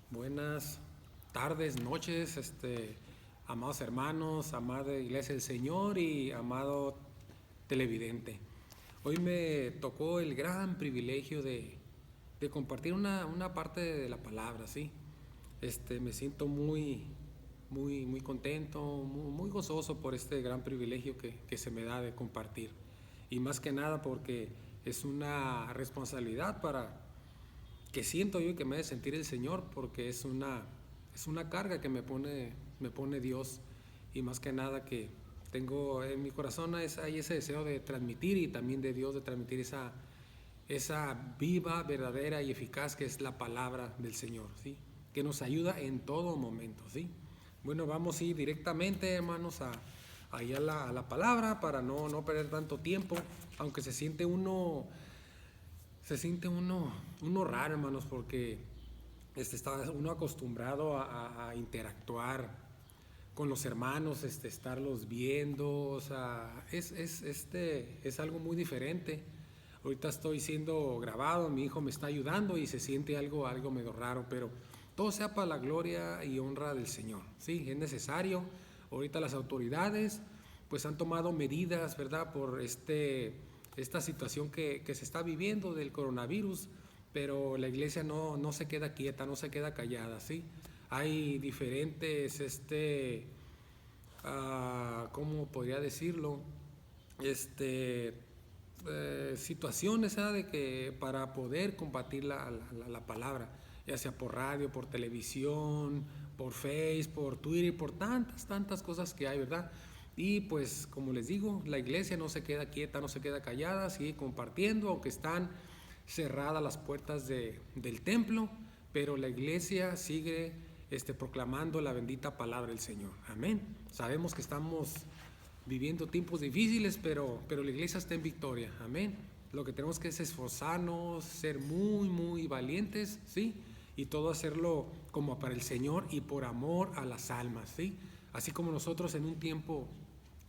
Buenas tardes, noches, amados hermanos, amada Iglesia del Señor y amado televidente. Hoy me tocó el gran privilegio de compartir una parte de la palabra, ¿sí? Me siento muy contento, muy gozoso por este gran privilegio que se me da de compartir. Y más que nada porque es una responsabilidad que siento yo que me debe sentir el Señor, porque es una carga que me pone Dios, y más que nada que tengo en mi corazón hay ese deseo de transmitir, y también de Dios de transmitir esa viva, verdadera y eficaz que es la palabra del Señor, ¿sí? Que nos ayuda en todo momento, ¿sí? Bueno, vamos a ir directamente, hermanos, ahí a la palabra para no perder tanto tiempo, aunque se siente uno raro, hermanos, porque está uno acostumbrado a interactuar con los hermanos, estarlos viendo, o sea, es algo muy diferente. Ahorita estoy siendo grabado, mi hijo me está ayudando y se siente algo medio raro, pero todo sea para la gloria y honra del Señor, sí, es necesario. Ahorita las autoridades pues han tomado medidas, ¿verdad?, por esta situación que se está viviendo del coronavirus, pero la iglesia no se queda quieta, no se queda callada, ¿sí? Hay diferentes, ¿cómo podría decirlo? Este, Situaciones, ¿sabes?, de que para poder combatir la palabra, ya sea por radio, por televisión, por Facebook, por Twitter, por tantas cosas que hay, ¿verdad? Y pues como les digo, la iglesia no se queda quieta, no se queda callada, sigue compartiendo, aunque están cerradas las puertas del templo, pero la iglesia sigue proclamando la bendita palabra del Señor. Amén. Sabemos que estamos viviendo tiempos difíciles, pero la iglesia está en victoria. Amén. Lo que tenemos que es esforzarnos, ser muy valientes, ¿sí? Y todo hacerlo como para el Señor y por amor a las almas, ¿sí? Así como nosotros en un tiempo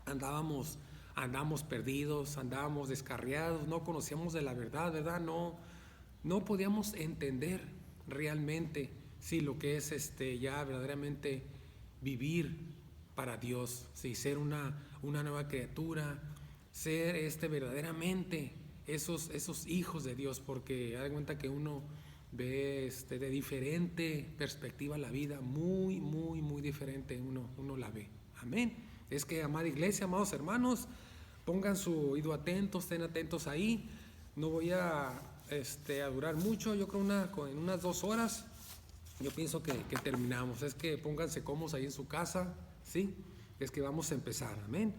andábamos perdidos, andábamos descarriados, no conocíamos de la verdad, ¿verdad? No podíamos entender realmente, sí, lo que es ya verdaderamente vivir para Dios, sí, ser una nueva criatura, ser verdaderamente esos hijos de Dios, porque da cuenta que uno ve de diferente perspectiva la vida, muy diferente uno la ve. Amén. Es que, amada iglesia, amados hermanos, pongan su oído atentos, estén atentos ahí. No voy a durar mucho, yo creo en unas 2 horas yo pienso que terminamos. Es que pónganse cómodos ahí en su casa, ¿sí? Es que vamos a empezar, amén.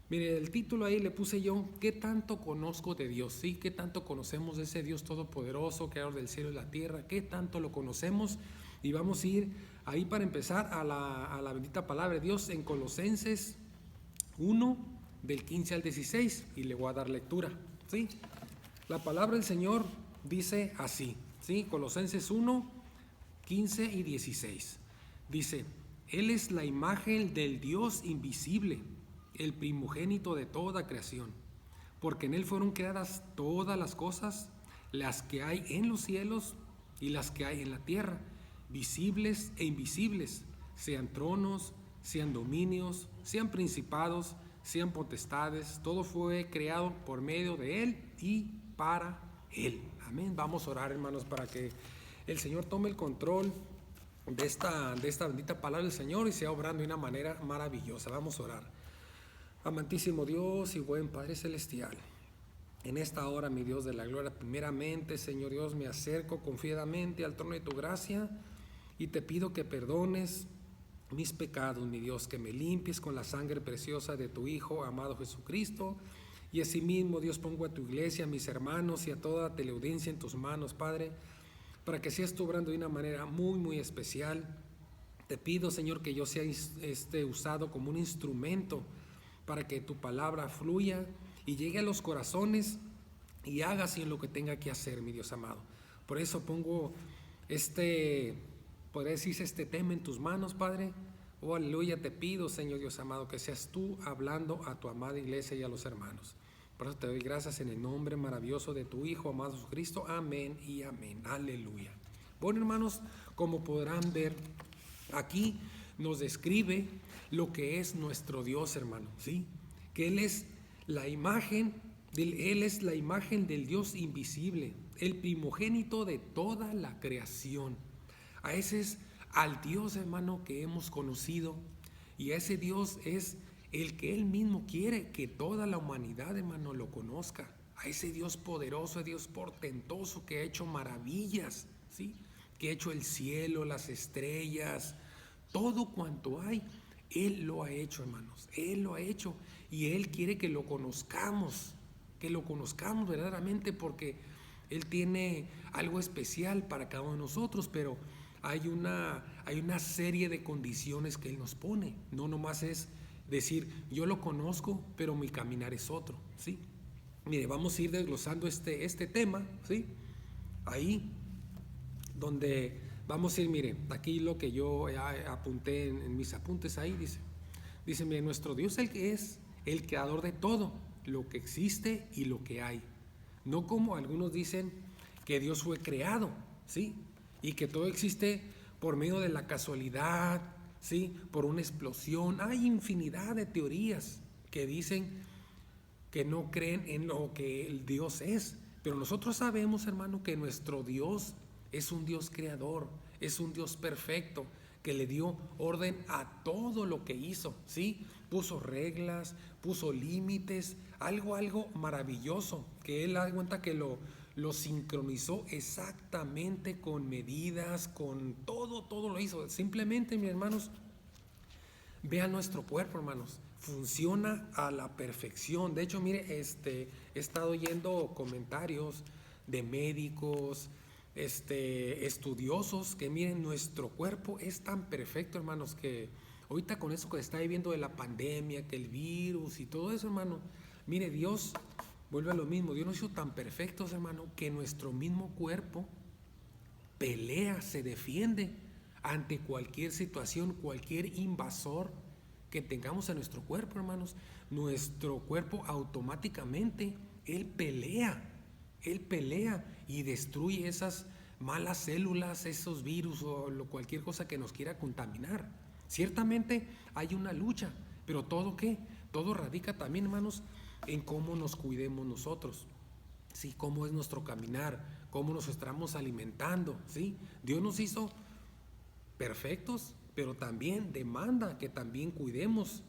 Mire, el título ahí le puse yo: ¿qué tanto conozco de Dios? ¿Sí? ¿Qué tanto conocemos de ese Dios todopoderoso, creador del cielo y la tierra? ¿Qué tanto lo conocemos? Y vamos a ir ahí para empezar a la bendita palabra de Dios en Colosenses 1, del 15 al 16, y le voy a dar lectura, ¿sí? La palabra del Señor dice así, ¿sí? Colosenses 1, 15 y 16. Dice: Él es la imagen del Dios invisible, el primogénito de toda creación, porque en Él fueron creadas todas las cosas, las que hay en los cielos y las que hay en la tierra, visibles e invisibles, sean tronos, sean dominios, sean principados, sean potestades. Todo fue creado por medio de Él y para Él. Amén. Vamos a orar, hermanos, para que el Señor tome el control de esta bendita palabra del Señor y sea obrando de una manera maravillosa. Vamos a orar. Amantísimo Dios y buen Padre Celestial, en esta hora, mi Dios de la gloria, primeramente, Señor Dios, me acerco confiadamente al trono de tu gracia y te pido que perdones mis pecados, mi Dios, que me limpies con la sangre preciosa de tu Hijo amado Jesucristo. Y asimismo, Dios, pongo a tu iglesia, a mis hermanos y a toda teleaudiencia en tus manos, Padre, para que seas tú obrando de una manera muy especial. Te pido, Señor, que yo sea usado como un instrumento para que tu palabra fluya y llegue a los corazones y haga así lo que tenga que hacer, mi Dios amado. Por eso pongo podría decirse, este tema en tus manos, Padre. Oh, aleluya, te pido, Señor Dios amado, que seas tú hablando a tu amada iglesia y a los hermanos. Por eso te doy gracias en el nombre maravilloso de tu Hijo amado Jesucristo. Amén y amén. Aleluya. Bueno, hermanos, como podrán ver, aquí nos describe lo que es nuestro Dios, hermano, ¿sí? Que Él es la imagen del Dios invisible, el primogénito de toda la creación. A ese es al Dios, hermano, que hemos conocido, y a ese Dios es el que Él mismo quiere que toda la humanidad, hermano, lo conozca. A ese Dios poderoso, a Dios portentoso que ha hecho maravillas, ¿sí? Que ha hecho el cielo, las estrellas, todo cuanto hay, Él lo ha hecho, hermanos. Él lo ha hecho y Él quiere que lo conozcamos verdaderamente, porque Él tiene algo especial para cada uno de nosotros, pero hay una serie de condiciones que Él nos pone. No nomás es decir, yo lo conozco, pero mi caminar es otro, ¿sí? Mire, vamos a ir desglosando este tema, ¿sí? Ahí donde vamos a ir, mire, aquí lo que yo apunté en mis apuntes ahí, dice, mire, nuestro Dios es el creador de todo, lo que existe y lo que hay. No como algunos dicen que Dios fue creado, ¿sí? Y que todo existe por medio de la casualidad, ¿sí? Por una explosión. Hay infinidad de teorías que dicen que no creen en lo que el Dios es. Pero nosotros sabemos, hermano, que nuestro Dios es un Dios creador, es un Dios perfecto, que le dio orden a todo lo que hizo, ¿sí? Puso reglas, puso límites, algo maravilloso, que Él da cuenta que lo sincronizó exactamente con medidas, con todo lo hizo. Simplemente, mis hermanos, vean nuestro cuerpo, hermanos, funciona a la perfección. De hecho, mire, he estado oyendo comentarios de médicos, estudiosos, que miren, nuestro cuerpo es tan perfecto, hermanos, que ahorita con eso que está viviendo de la pandemia, que el virus y todo eso, hermano, mire, Dios vuelve a lo mismo. Dios nos hizo tan perfectos, hermano, que nuestro mismo cuerpo pelea, se defiende ante cualquier situación, cualquier invasor que tengamos en nuestro cuerpo, hermanos. Nuestro cuerpo automáticamente, él pelea y destruye esas malas células, esos virus o cualquier cosa que nos quiera contaminar. Ciertamente hay una lucha, pero todo radica también, hermanos, en cómo nos cuidemos nosotros. Sí, cómo es nuestro caminar, cómo nos estamos alimentando, ¿sí? Dios nos hizo perfectos, pero también demanda que también cuidemos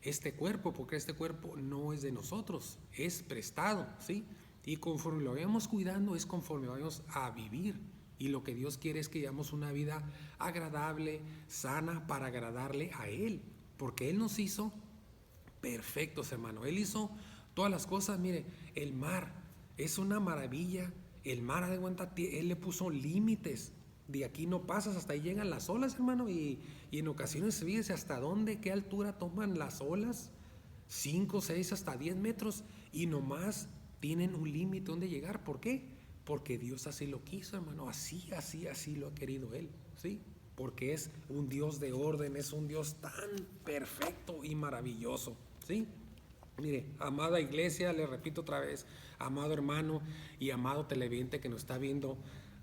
este cuerpo, porque este cuerpo no es de nosotros, es prestado, ¿sí? Y conforme lo vayamos cuidando es conforme vamos a vivir. Y lo que Dios quiere es que llevamos una vida agradable, sana, para agradarle a Él, porque Él nos hizo perfectos, hermano. Él hizo todas las cosas. Mire, el mar es una maravilla. El mar, de cuenta, Él le puso límites. De aquí no pasas, hasta ahí llegan las olas, hermano. Y en ocasiones, fíjese hasta dónde, qué altura toman las olas. 5, 6, hasta 10 metros. Y nomás tienen un límite donde llegar. ¿Por qué? Porque Dios así lo quiso, hermano. Así lo ha querido Él, ¿sí? Porque es un Dios de orden, es un Dios tan perfecto y maravilloso, ¿sí? Mire, amada iglesia, le repito otra vez, amado hermano y amado televidente que nos está viendo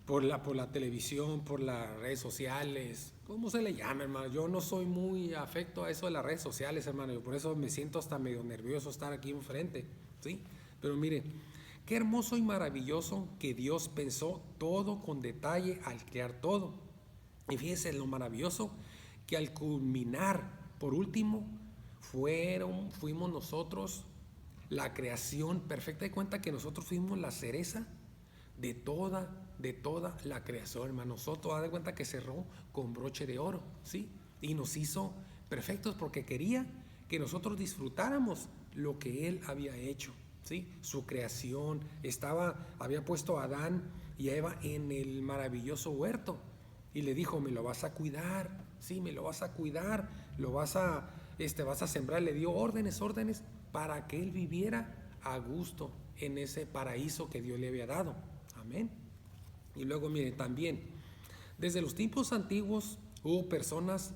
por la televisión, por las redes sociales, ¿cómo se le llama, hermano? Yo no soy muy afecto a eso de las redes sociales, hermano, y por eso me siento hasta medio nervioso estar aquí enfrente, ¿sí? Pero mire, qué hermoso y maravilloso que Dios pensó todo con detalle al crear todo. Y fíjense lo maravilloso que al culminar, por último, fuimos nosotros la creación perfecta. De cuenta que nosotros fuimos la cereza de toda la creación, hermano. Nosotros, haz de cuenta que cerró con broche de oro, ¿sí? Y nos hizo perfectos porque quería que nosotros disfrutáramos lo que Él había hecho, ¿sí? Su creación. Había puesto a Adán y a Eva en el maravilloso huerto y le dijo, me lo vas a cuidar, sí, me lo vas a cuidar, vas a sembrar. Le dio órdenes para que él viviera a gusto en ese paraíso que Dios le había dado. Amén. Y luego, miren, también, desde los tiempos antiguos hubo personas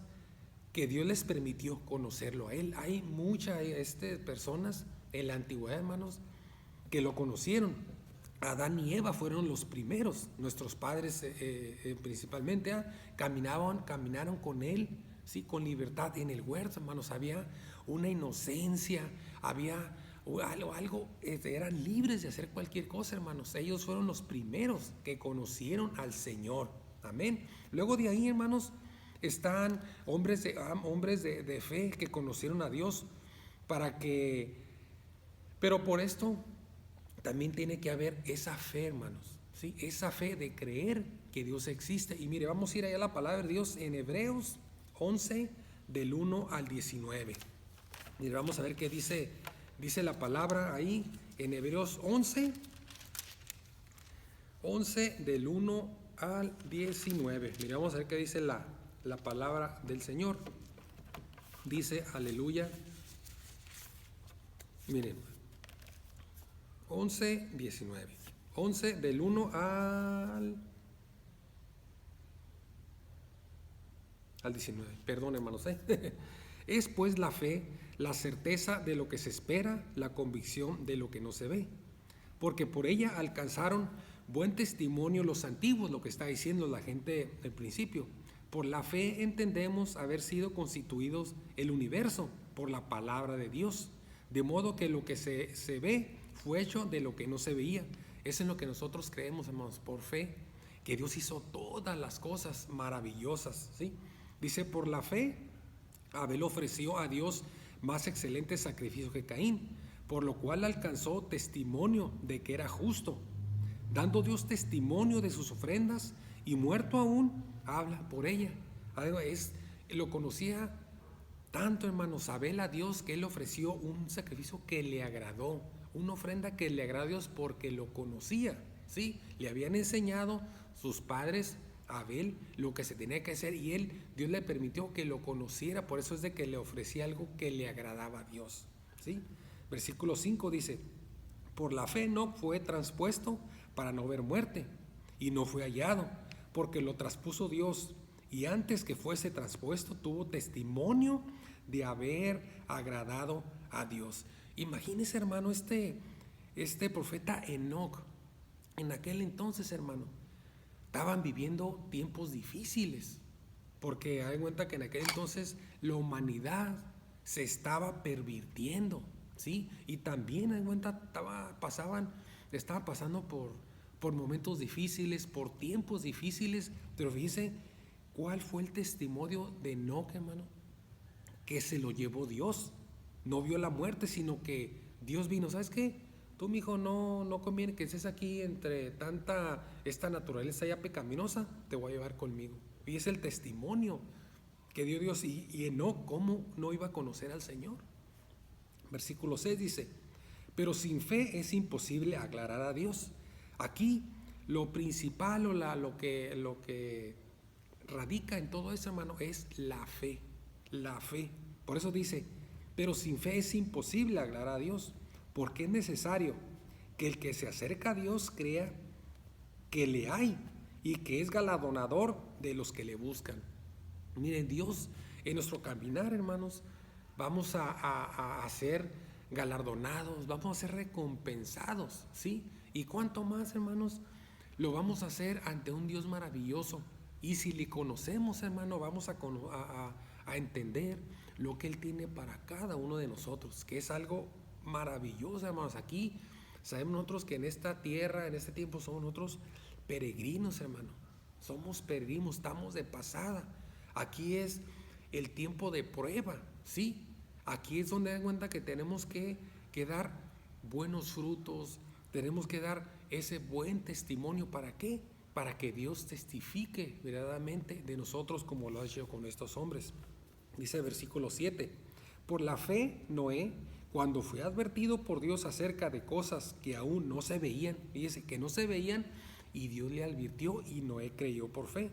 que Dios les permitió conocerlo a Él. Hay muchas personas en la antigüedad, hermanos, que lo conocieron. Adán y Eva fueron los primeros, nuestros padres principalmente, caminaron con Él, ¿sí? Con libertad en el huerto, hermanos. Había una inocencia, había algo, eran libres de hacer cualquier cosa, hermanos. Ellos fueron los primeros que conocieron al Señor, amén. Luego de ahí, hermanos, están hombres de fe que conocieron a Dios, pero por esto también tiene que haber esa fe, hermanos, ¿sí? Esa fe de creer que Dios existe. Y mire, vamos a ir allá a la palabra de Dios en Hebreos 11, del 1 al 19. Mire, vamos a ver qué dice la palabra ahí en Hebreos 11, del 1 al 19. Mire, vamos a ver qué dice la palabra del Señor. Dice, aleluya. Miren, 11, 19. 11 del 1 al 19. Perdón, hermanos. Es pues la fe, la certeza de lo que se espera, la convicción de lo que no se ve. Porque por ella alcanzaron buen testimonio los antiguos, lo que está diciendo la gente del principio. Por la fe entendemos haber sido constituidos el universo por la palabra de Dios. De modo que lo que se ve fue hecho de lo que no se veía. Eso es lo que nosotros creemos, hermanos, por fe, que Dios hizo todas las cosas maravillosas, ¿sí? Dice, por la fe, Abel ofreció a Dios más excelente sacrificio que Caín, por lo cual alcanzó testimonio de que era justo, dando Dios testimonio de sus ofrendas, y muerto aún, habla por ella. Lo conocía tanto, hermanos, Abel a Dios, que él ofreció un sacrificio que le agradó, una ofrenda que le agradó a Dios porque lo conocía, ¿sí? Le habían enseñado sus padres a Abel lo que se tenía que hacer, y Dios le permitió que lo conociera. Por eso es de que le ofrecía algo que le agradaba a Dios, ¿sí? Versículo 5 dice, por la fe Enoc fue traspuesto para no ver muerte, y no fue hallado, porque lo traspuso Dios, y antes que fuese traspuesto tuvo testimonio de haber agradado a Dios. Imagínese, hermano, este profeta Enoc, en aquel entonces, hermano, estaban viviendo tiempos difíciles, porque hay cuenta que en aquel entonces la humanidad se estaba pervirtiendo, ¿sí? Y también hay cuenta estaban pasando por momentos difíciles, por tiempos difíciles. Pero fíjese cuál fue el testimonio de Enoc, hermano, que se lo llevó Dios. No vio la muerte, sino que Dios vino. ¿Sabes qué? Tú, mi hijo, no conviene que estés aquí entre esta naturaleza ya pecaminosa, te voy a llevar conmigo. Y es el testimonio que dio Dios. Y Enoc, ¿cómo no iba a conocer al Señor? Versículo 6 dice, pero sin fe es imposible agradar a Dios. Aquí lo principal o lo que radica en todo eso, hermano, es la fe. La fe. Por eso dice, pero sin fe es imposible agradar a Dios, porque es necesario que el que se acerca a Dios crea que le hay y que es galardonador de los que le buscan. Miren, Dios, en nuestro caminar, hermanos, vamos a ser galardonados, vamos a ser recompensados, ¿sí? Y cuánto más, hermanos, lo vamos a hacer ante un Dios maravilloso. Y si le conocemos, hermano, vamos a entender lo que Él tiene para cada uno de nosotros, que es algo maravilloso, hermanos. Aquí sabemos nosotros que en esta tierra, en este tiempo, somos nosotros peregrinos, hermano. Somos peregrinos, estamos de pasada. Aquí es el tiempo de prueba, ¿sí? Aquí es donde dan cuenta que tenemos que dar buenos frutos, tenemos que dar ese buen testimonio. ¿Para qué? Para que Dios testifique verdaderamente de nosotros, como lo ha hecho con estos hombres. Dice el versículo 7, por la fe Noé, cuando fue advertido por Dios acerca de cosas que aún no se veían, fíjese que no se veían, y Dios le advirtió, y Noé creyó por fe.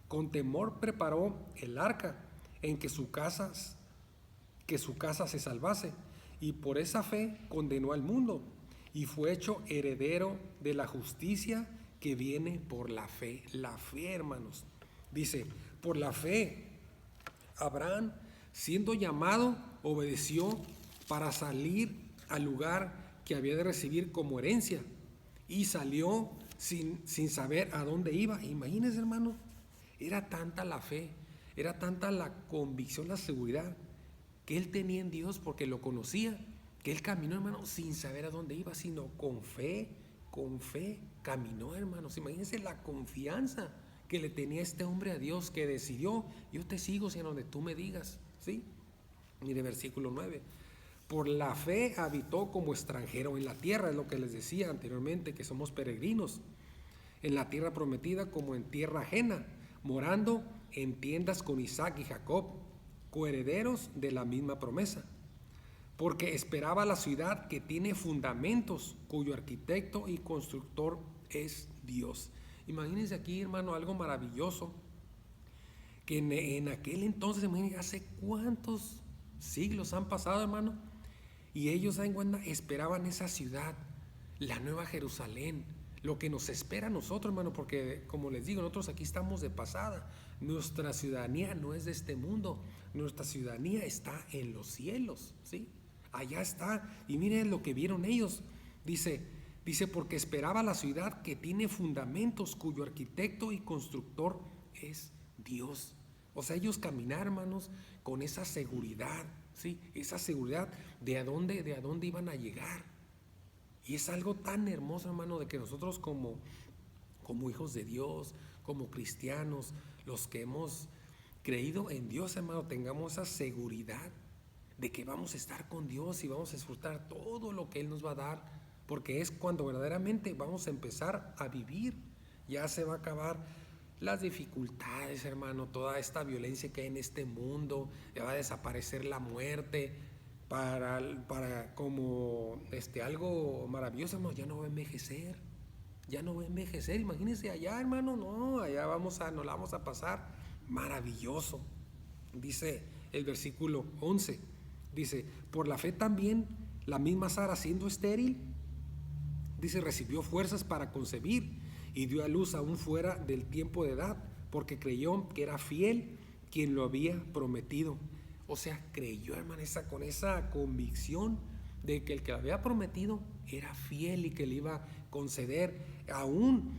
Con temor preparó el arca en que su casa se salvase, y por esa fe condenó al mundo, y fue hecho heredero de la justicia que viene por la fe. La fe, hermanos. Dice, por la fe, Abraham, siendo llamado, obedeció para salir al lugar que había de recibir como herencia, y salió sin saber a dónde iba. Imagínense, hermano, era tanta la fe, era tanta la convicción, la seguridad que él tenía en Dios porque lo conocía, que él caminó, hermano, sin saber a dónde iba, sino con fe caminó, hermanos. Imagínense la confianza que le tenía este hombre a Dios, que decidió: yo te sigo si a donde tú me digas, ¿sí? Mire, versículo 9. Por la fe habitó como extranjero en la tierra, es lo que les decía anteriormente, que somos peregrinos en la tierra prometida como en tierra ajena, morando en tiendas con Isaac y Jacob, coherederos de la misma promesa, porque esperaba la ciudad que tiene fundamentos, cuyo arquitecto y constructor es Dios. Imagínense aquí, hermano, algo maravilloso, que en aquel entonces, imagínense, hace cuántos siglos han pasado, hermano, y ellos, ¿saben cuenta? Esperaban esa ciudad, la nueva Jerusalén, lo que nos espera a nosotros, hermano, porque como les digo, nosotros aquí estamos de pasada. Nuestra ciudadanía no es de este mundo, nuestra ciudadanía está en los cielos, ¿sí? Allá está, y miren lo que vieron ellos. Dice, porque esperaba la ciudad que tiene fundamentos, cuyo arquitecto y constructor es Dios. O sea, ellos caminar, hermanos, con esa seguridad, ¿sí? Esa seguridad de a dónde iban a llegar. Y es algo tan hermoso, hermano, de que nosotros como hijos de Dios, como cristianos, los que hemos creído en Dios, hermano, tengamos esa seguridad de que vamos a estar con Dios y vamos a disfrutar todo lo que Él nos va a dar, porque es cuando verdaderamente vamos a empezar a vivir. Ya se va a acabar las dificultades, hermano, toda esta violencia que hay en este mundo, ya va a desaparecer la muerte, para como algo maravilloso, hermano. Ya no va a envejecer, imagínense allá, hermano, no, allá nos la vamos a pasar maravilloso. Dice el versículo 11, dice, por la fe también la misma Sara, siendo estéril, dice, recibió fuerzas para concebir y dio a luz aún fuera del tiempo de edad, porque creyó que era fiel quien lo había prometido. O sea, creyó, hermano, con esa convicción de que el que lo había prometido era fiel y que le iba a conceder, aún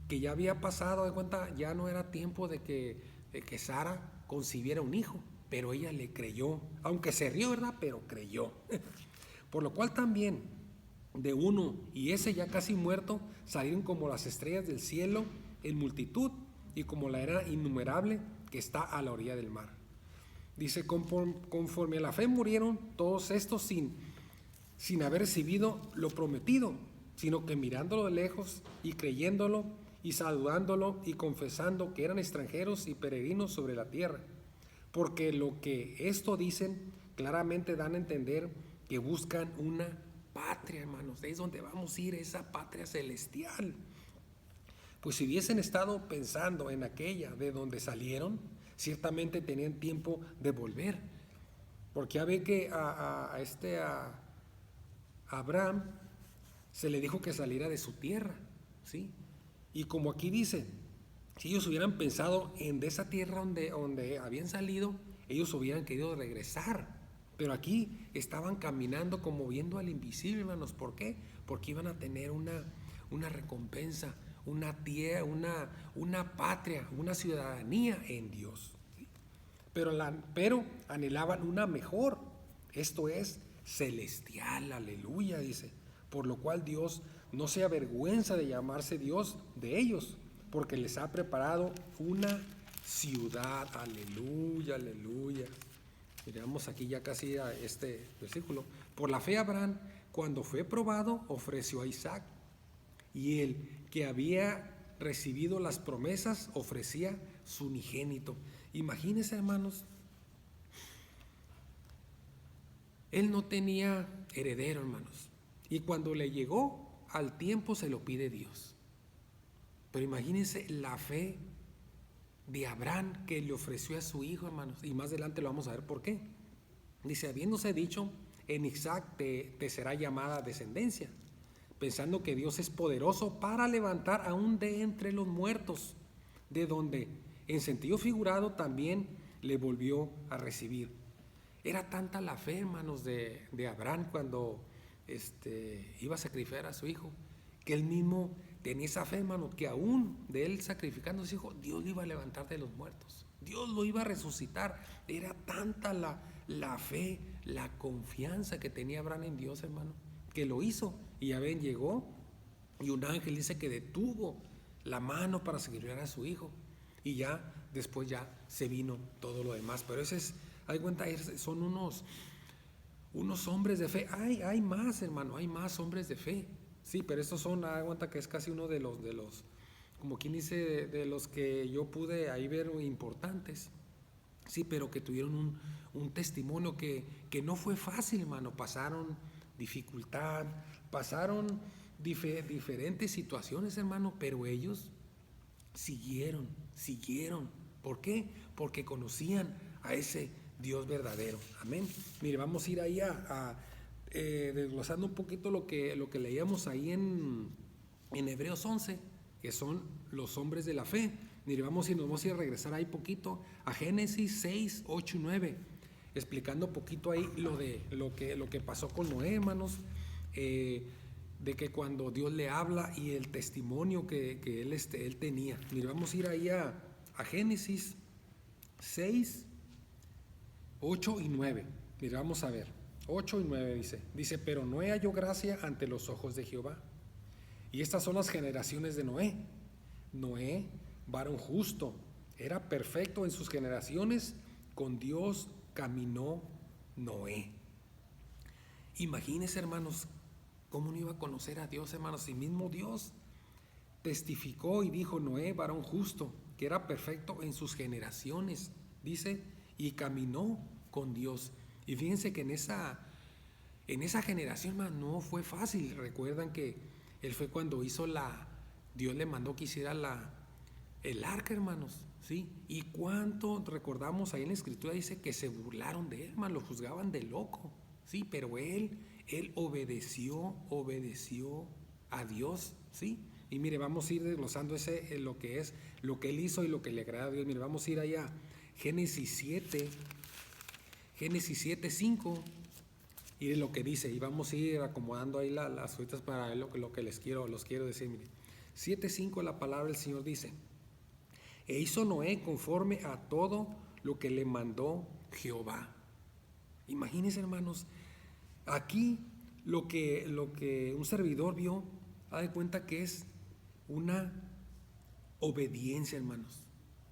que ya había pasado, de cuenta, ya no era tiempo de que Sara concibiera un hijo, pero ella le creyó, aunque se rió, ¿verdad? Pero creyó. Por lo cual también de uno y ese ya casi muerto salieron como las estrellas del cielo en multitud y como la arena innumerable que está a la orilla del mar. Dice, conforme a la fe murieron todos estos sin haber recibido lo prometido, sino que mirándolo de lejos y creyéndolo y saludándolo y confesando que eran extranjeros y peregrinos sobre la tierra. Porque lo que esto dicen claramente dan a entender que buscan una patria, hermanos. Es donde vamos a ir, esa patria celestial. Pues si hubiesen estado pensando en aquella de donde salieron, ciertamente tenían tiempo de volver. Porque ya ve que a Abraham se le dijo que saliera de su tierra, ¿sí? Y como aquí dice, si ellos hubieran pensado en de esa tierra donde habían salido, ellos hubieran querido regresar. Pero aquí estaban caminando como viendo al invisible, hermanos. ¿Por qué? Porque iban a tener una recompensa, una tierra, una patria, una ciudadanía en Dios. Pero anhelaban una mejor, esto es celestial, aleluya, dice. Por lo cual Dios no se avergüenza de llamarse Dios de ellos, porque les ha preparado una ciudad, aleluya, aleluya. Miramos aquí ya casi a este versículo. Por la fe Abraham, cuando fue probado, ofreció a Isaac, y el que había recibido las promesas ofrecía su unigénito. Imagínense, hermanos, él no tenía heredero, hermanos, y cuando le llegó al tiempo se lo pide Dios. Pero imagínense la fe de Abraham, que le ofreció a su hijo, hermanos, y más adelante lo vamos a ver por qué. Dice, habiéndose dicho, en Isaac te será llamada descendencia, pensando que Dios es poderoso para levantar aún de entre los muertos, de donde en sentido figurado también le volvió a recibir. Era tanta la fe, hermanos, de Abraham cuando iba a sacrificar a su hijo, que él mismo tenía esa fe, hermano, que aún de él sacrificando a su hijo, Dios lo iba a levantar de los muertos, Dios lo iba a resucitar. Era tanta la fe, la confianza que tenía Abraham en Dios, hermano, que lo hizo. Y ya ven, llegó y un ángel dice que detuvo la mano para sacrificar a su hijo, y ya después ya se vino todo lo demás. Pero ese es, hay cuenta, son unos hombres de fe. Hay más, hermano, hay más hombres de fe. Sí, pero estos son, hay cuenta que es casi uno de los, como quien dice, de los que yo pude ahí ver importantes. Sí, pero que tuvieron un testimonio que no fue fácil, hermano. Pasaron dificultad, pasaron diferentes situaciones, hermano, pero ellos siguieron. ¿Por qué? Porque conocían a ese Dios verdadero. Amén. Mire, vamos a ir ahí desglosando un poquito lo que leíamos ahí en Hebreos 11, que son los hombres de la fe. Mire, nos vamos a ir a regresar ahí poquito a Génesis 6, 8 y 9, explicando poquito ahí lo que pasó con Noé, hermanos, de que cuando Dios le habla y el testimonio que él tenía. Mire, vamos a ir ahí a Génesis 6, 8 y 9. Mire, vamos a ver. 8 y 9 dice, pero Noé halló gracia ante los ojos de Jehová. Y estas son las generaciones de Noé. Noé, varón justo, era perfecto en sus generaciones, con Dios caminó Noé. Imagínense, hermanos, cómo no iba a conocer a Dios, hermanos, si mismo Dios testificó y dijo: Noé, varón justo, que era perfecto en sus generaciones, dice, y caminó con Dios. Y fíjense que en esa generación, hermano, no fue fácil. Recuerdan que él fue cuando Dios le mandó que hiciera el arca, hermanos, ¿sí? Y cuánto recordamos ahí en la escritura, dice que se burlaron de él, hermano, lo juzgaban de loco, ¿sí? Pero él obedeció a Dios, ¿sí? Y mire, vamos a ir desglosando lo que él hizo y lo que le agrada a Dios. Mire, vamos a ir allá, Génesis 7, 5, y de lo que dice, y vamos a ir acomodando ahí las cositas para ver lo que los quiero decir. Mire, 7:5, la palabra del Señor dice: e hizo Noé conforme a todo lo que le mandó Jehová. Imagínense, hermanos, aquí lo que un servidor vio, haz de cuenta que es una obediencia, hermanos,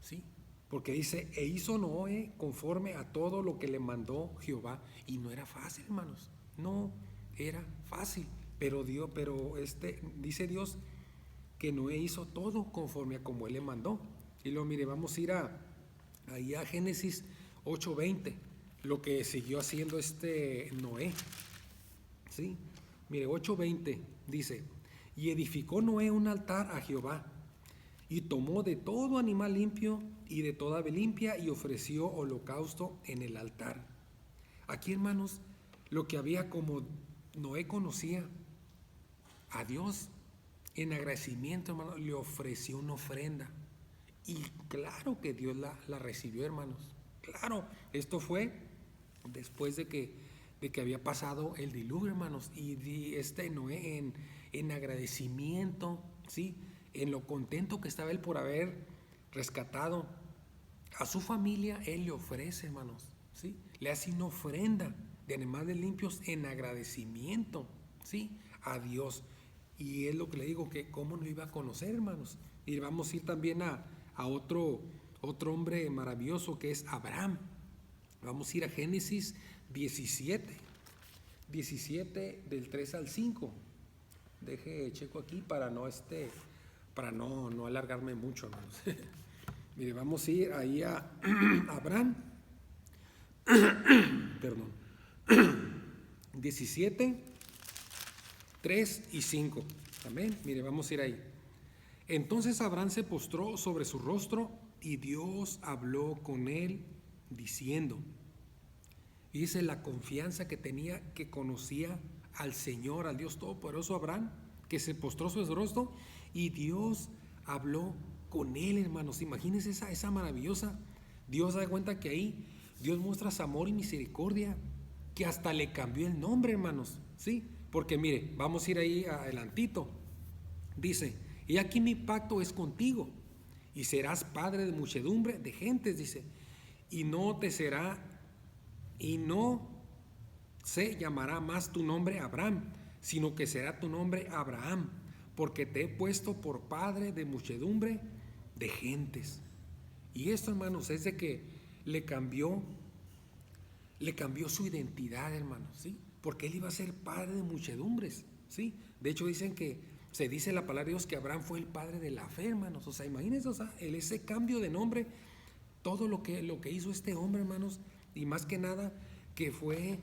¿sí? Porque dice, e hizo Noé conforme a todo lo que le mandó Jehová. Y no era fácil, hermanos, no era fácil, pero dice Dios que Noé hizo todo conforme a como él le mandó. Y luego, mire, vamos a ir ahí a Génesis 8:20, lo que siguió haciendo Noé, ¿sí? Mire, 8:20 dice: y edificó Noé un altar a Jehová, y tomó de todo animal limpio y de toda ave limpia, y ofreció holocausto en el altar. Aquí, hermanos, lo que había, como Noé conocía a Dios, en agradecimiento, hermano, le ofreció una ofrenda. Y claro que Dios la recibió, hermanos. Claro, esto fue después de que había pasado el diluvio, hermanos. Y Noé en agradecimiento, ¿sí? En lo contento que estaba él por haber rescatado a su familia, él le ofrece, hermanos, ¿sí? Le hace una ofrenda de animales limpios en agradecimiento, ¿sí? A Dios. Y es lo que le digo, que cómo no iba a conocer, hermanos. Y vamos a ir también a otro hombre maravilloso, que es Abraham. Vamos a ir a Génesis 17 del 3 al 5. Deje checo aquí para no alargarme mucho, hermanos. Mire, vamos a ir ahí a Abraham. Perdón. 17, 3 y 5. Amén. Mire, vamos a ir ahí. Entonces Abraham se postró sobre su rostro, y Dios habló con él diciendo, y dice la confianza que tenía, que conocía al Señor, al Dios Todopoderoso. Abraham, que se postró sobre su rostro, y Dios habló con él, hermanos. Imagínense esa maravillosa. Dios da cuenta que ahí Dios muestra su amor y misericordia, que hasta le cambió el nombre, hermanos, ¿sí? Porque mire, vamos a ir ahí adelantito. Dice, y aquí mi pacto es contigo, y serás padre de muchedumbre de gentes, dice, y no te será, y no se llamará más tu nombre Abraham, sino que será tu nombre Abraham, porque te he puesto por padre de muchedumbre de gentes. Y esto, hermanos, es de que le cambió su identidad, hermanos, ¿sí? Porque él iba a ser padre de muchedumbres, ¿sí? De hecho, se dice en la palabra de Dios que Abraham fue el padre de la fe, hermanos. O sea, imagínense, o sea, ese cambio de nombre, todo lo que hizo este hombre, hermanos, y más que nada, que fue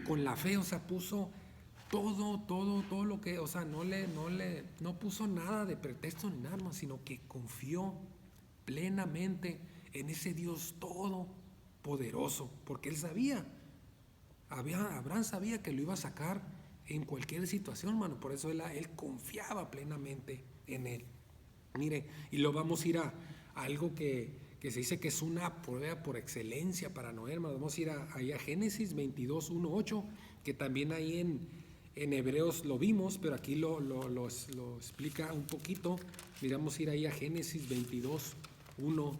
con la fe, o sea, puso todo lo que, o sea, no puso nada de pretexto ni nada, hermanos, sino que confió plenamente en ese Dios todopoderoso, porque él sabía, Abraham sabía que lo iba a sacar en cualquier situación, hermano, por eso él confiaba plenamente en él. Mire, y lo vamos a ir a algo que se dice que es una prueba por excelencia para Noé, hermano. Vamos a ir ahí a Génesis 22, 1, 8, que también ahí en Hebreos lo vimos, pero aquí lo explica un poquito. Miramos ir ahí a Génesis 22, 1,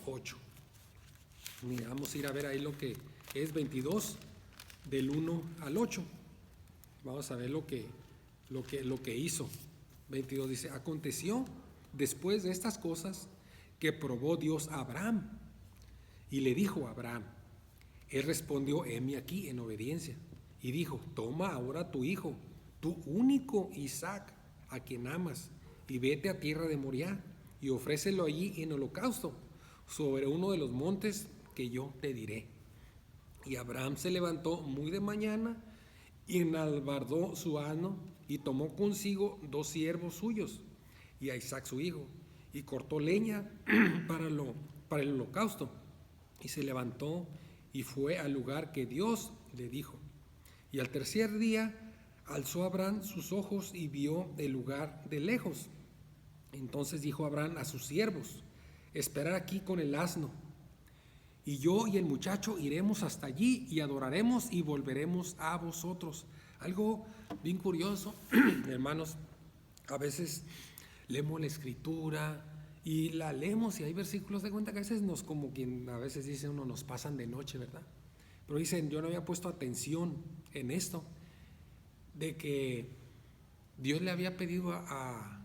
8. Mira, vamos a ir a ver ahí lo que es 22 del 1 al 8. Vamos a ver lo que hizo. 22 dice, aconteció después de estas cosas que probó Dios a Abraham y le dijo a Abraham, él respondió, heme aquí en obediencia, y dijo, toma ahora tu hijo, tu único Isaac, a quien amas, y vete a tierra de Moriah y ofrécelo allí en holocausto sobre uno de los montes que yo te diré. Y Abraham se levantó muy de mañana y enalbardó su asno y tomó consigo 2 siervos suyos y a Isaac su hijo, y cortó leña para el holocausto, y se levantó y fue al lugar que Dios le dijo. Y al tercer día alzó Abraham sus ojos y vio el lugar de lejos. Entonces dijo Abraham a sus siervos, esperad aquí con el asno, y yo y el muchacho iremos hasta allí y adoraremos y volveremos a vosotros. Algo bien curioso, hermanos, a veces leemos la escritura y la leemos y hay versículos de cuenta que a veces como quien a veces dice uno, nos pasan de noche, ¿verdad? Pero dicen, yo no había puesto atención en esto, de que Dios le había pedido a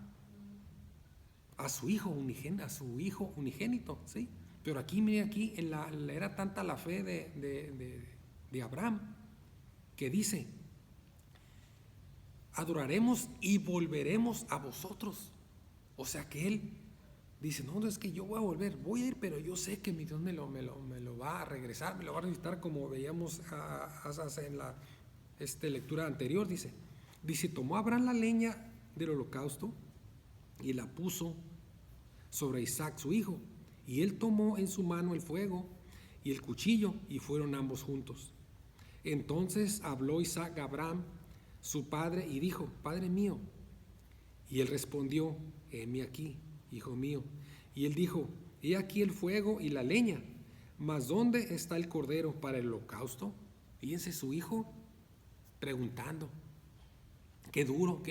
su hijo unigénito, ¿sí? Pero aquí, mire, aquí era tanta la fe de Abraham que dice, adoraremos y volveremos a vosotros. O sea que él dice, no, es que yo voy a ir, pero yo sé que mi Dios me lo va a regresar, me lo va a registrar, como veíamos en la lectura anterior. Dice, tomó Abraham la leña del holocausto y la puso sobre Isaac su hijo, y él tomó en su mano el fuego y el cuchillo, y fueron ambos juntos. Entonces habló Isaac a Abraham, su padre, y dijo, Padre mío. Y él respondió, heme aquí, hijo mío. Y él dijo, he aquí el fuego y la leña, mas ¿dónde está el cordero para el holocausto? Fíjense, su hijo preguntando, qué duro.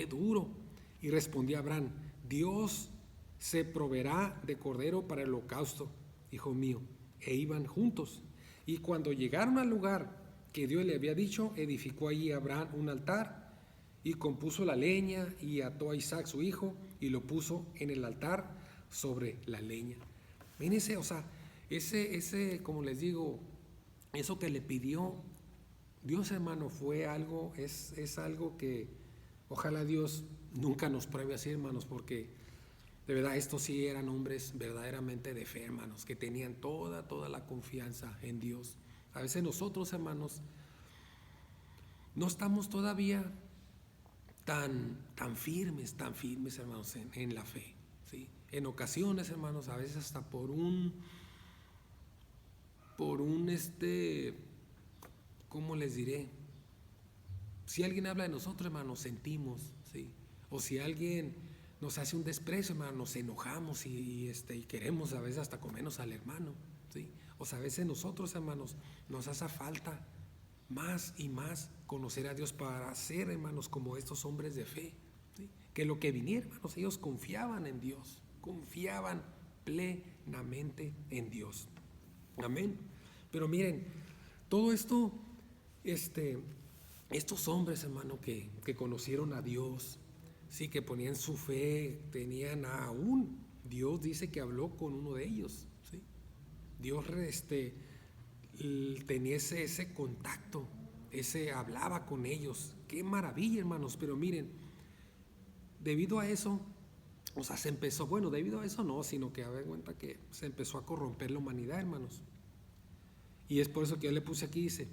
Y respondió Abraham, Dios se proveerá de cordero para el holocausto, hijo mío. E iban juntos. Y cuando llegaron al lugar que Dios le había dicho, edificó allí Abraham un altar y compuso la leña y ató a Isaac su hijo y lo puso en el altar sobre la leña. Mírense, o sea, ese, como les digo, eso que le pidió Dios, hermano, fue algo, es algo que ojalá Dios nunca nos pruebe así, hermanos, porque de verdad estos sí eran hombres verdaderamente de fe, hermanos, que tenían toda la confianza en Dios. A veces nosotros, hermanos, no estamos todavía tan firmes, hermanos, en la fe, ¿sí? En ocasiones, hermanos, a veces hasta por un ¿cómo les diré? Si alguien habla de nosotros, hermanos, sentimos, ¿sí? O si alguien nos hace un desprecio, hermano, nos enojamos y queremos a veces hasta comernos al hermano, ¿sí? O sea, a veces nosotros, hermanos, nos hace falta más y más conocer a Dios para ser, hermanos, como estos hombres de fe, ¿sí? Que lo que viniera, hermanos, ellos confiaban en Dios, confiaban plenamente en Dios. Amén. Pero miren, todo esto, estos hombres, hermano, que conocieron a Dios, sí, que ponían su fe, tenían aún, Dios dice que habló con uno de ellos, ¿sí? Dios tenía ese contacto, hablaba con ellos. Qué maravilla, hermanos. Pero miren, debido a eso, o sea, se empezó, bueno, debido a eso no, sino que a ver cuenta que se empezó a corromper la humanidad, hermanos. Y es por eso que yo le puse aquí, dice,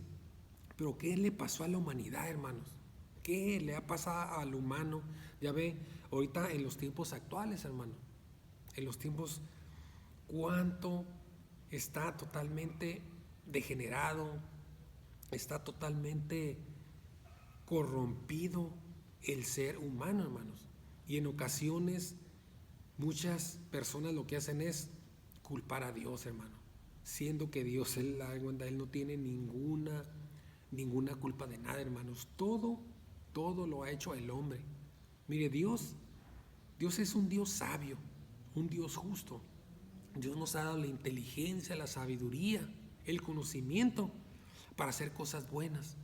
pero ¿qué le pasó a la humanidad, hermanos? ¿Qué le ha pasado al humano? Ya ve, ahorita en los tiempos actuales, hermano, en los tiempos, cuánto está totalmente degenerado, está totalmente corrompido el ser humano, hermanos. Y en ocasiones muchas personas lo que hacen es culpar a Dios, hermano, siendo que Dios, él no tiene ninguna culpa de nada, hermanos. Todo lo ha hecho el hombre. Mire, Dios es un Dios sabio, un Dios justo. Dios nos ha dado la inteligencia, la sabiduría, el conocimiento para hacer cosas buenas.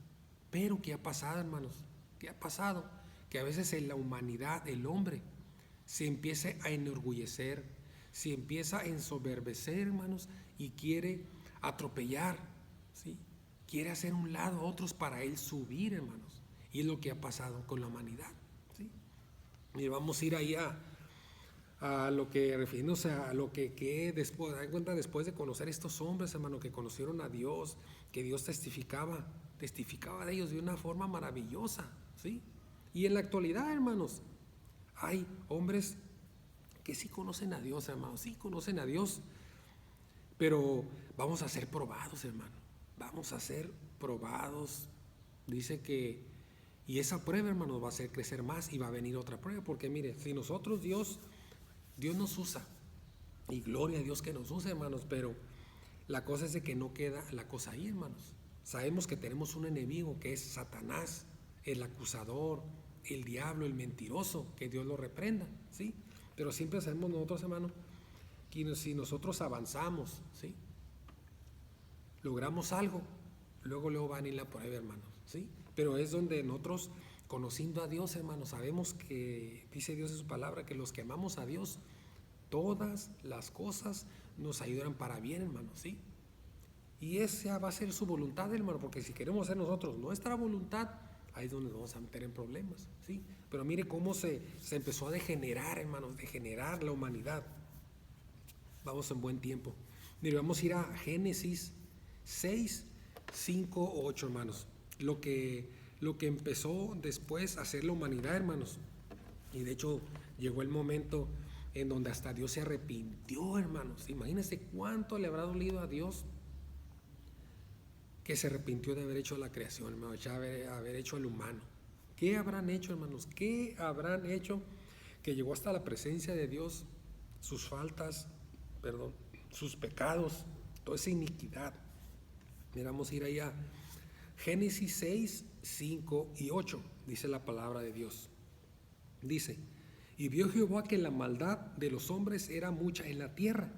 Pero ¿qué ha pasado, hermanos? ¿Qué ha pasado? Que a veces en la humanidad, el hombre se empieza a enorgullecer, se empieza a ensoberbecer, hermanos, y quiere atropellar, ¿sí? Quiere hacer un lado a otros para él subir, hermanos. Y es lo que ha pasado con la humanidad, ¿sí? Y vamos a ir ahí a lo que refiriéndose a lo que después, dan cuenta, después de conocer estos hombres, hermano, que conocieron a Dios, que Dios testificaba de ellos de una forma maravillosa, ¿sí? Y en la actualidad, hermanos, hay hombres que sí conocen a Dios, hermanos, sí conocen a Dios, pero vamos a ser probados, hermano, vamos a ser probados. Dice que, y esa prueba, hermanos, va a hacer crecer más y va a venir otra prueba, porque mire, si nosotros Dios nos usa, y gloria a Dios que nos usa, hermanos, pero la cosa es de que no queda la cosa ahí, hermanos. Sabemos que tenemos un enemigo que es Satanás, el acusador, el diablo, el mentiroso, que Dios lo reprenda, ¿sí? Pero siempre sabemos nosotros, hermanos, que si nosotros avanzamos, ¿sí? Logramos algo, luego van a ir la prueba, hermanos, ¿sí? Pero es donde nosotros, conociendo a Dios, hermanos, sabemos que dice Dios en su palabra que los que amamos a Dios, todas las cosas nos ayudan para bien, hermanos, ¿sí? Y esa va a ser su voluntad, hermano, porque si queremos hacer nosotros nuestra voluntad, ahí es donde nos vamos a meter en problemas, ¿sí? Pero mire cómo se empezó a degenerar, hermanos, degenerar la humanidad. Vamos en buen tiempo. Mire, vamos a ir a Génesis 6, 5, 8, hermanos. Lo que empezó después a hacer la humanidad, hermanos. Y de hecho llegó el momento en donde hasta Dios se arrepintió, hermanos. Imagínense cuánto le habrá dolido a Dios que se arrepintió de haber hecho la creación, hermanos, haber hecho al humano. ¿Qué habrán hecho, hermanos? ¿Qué habrán hecho que llegó hasta la presencia de Dios? Sus faltas, sus pecados, toda esa iniquidad. Mira, vamos a ir ahí a Génesis 6, 5 y 8, dice la palabra de Dios. Dice, y vio Jehová que la maldad de los hombres era mucha en la tierra,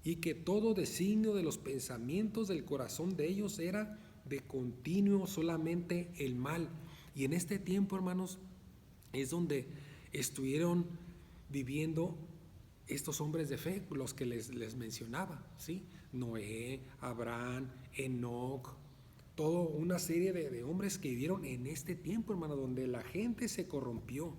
y que todo designio de los pensamientos del corazón de ellos era de continuo solamente el mal. Y en este tiempo, hermanos, es donde estuvieron viviendo estos hombres de fe, los que les mencionaba, ¿sí? Noé, Abraham, Enoc, toda una serie de hombres que vivieron en este tiempo, hermano, donde la gente se corrompió.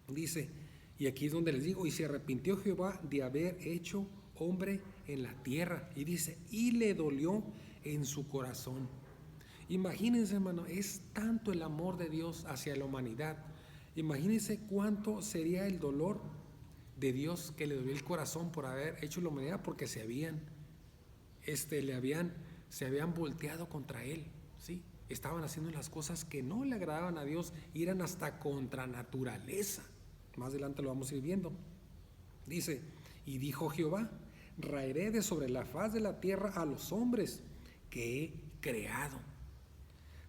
Dice, y aquí es donde les digo, y se arrepintió Jehová de haber hecho hombre en la tierra, y dice, y le dolió en su corazón. Imagínense, hermano, es tanto el amor de Dios hacia la humanidad. Imagínense cuánto sería el dolor de Dios que le dolió el corazón por haber hecho la humanidad, porque se habían volteado contra él, ¿sí? Estaban haciendo las cosas que no le agradaban a Dios y eran hasta contra naturaleza. Más adelante lo vamos a ir viendo. Dice, y dijo Jehová, raeré de sobre la faz de la tierra a los hombres que he creado.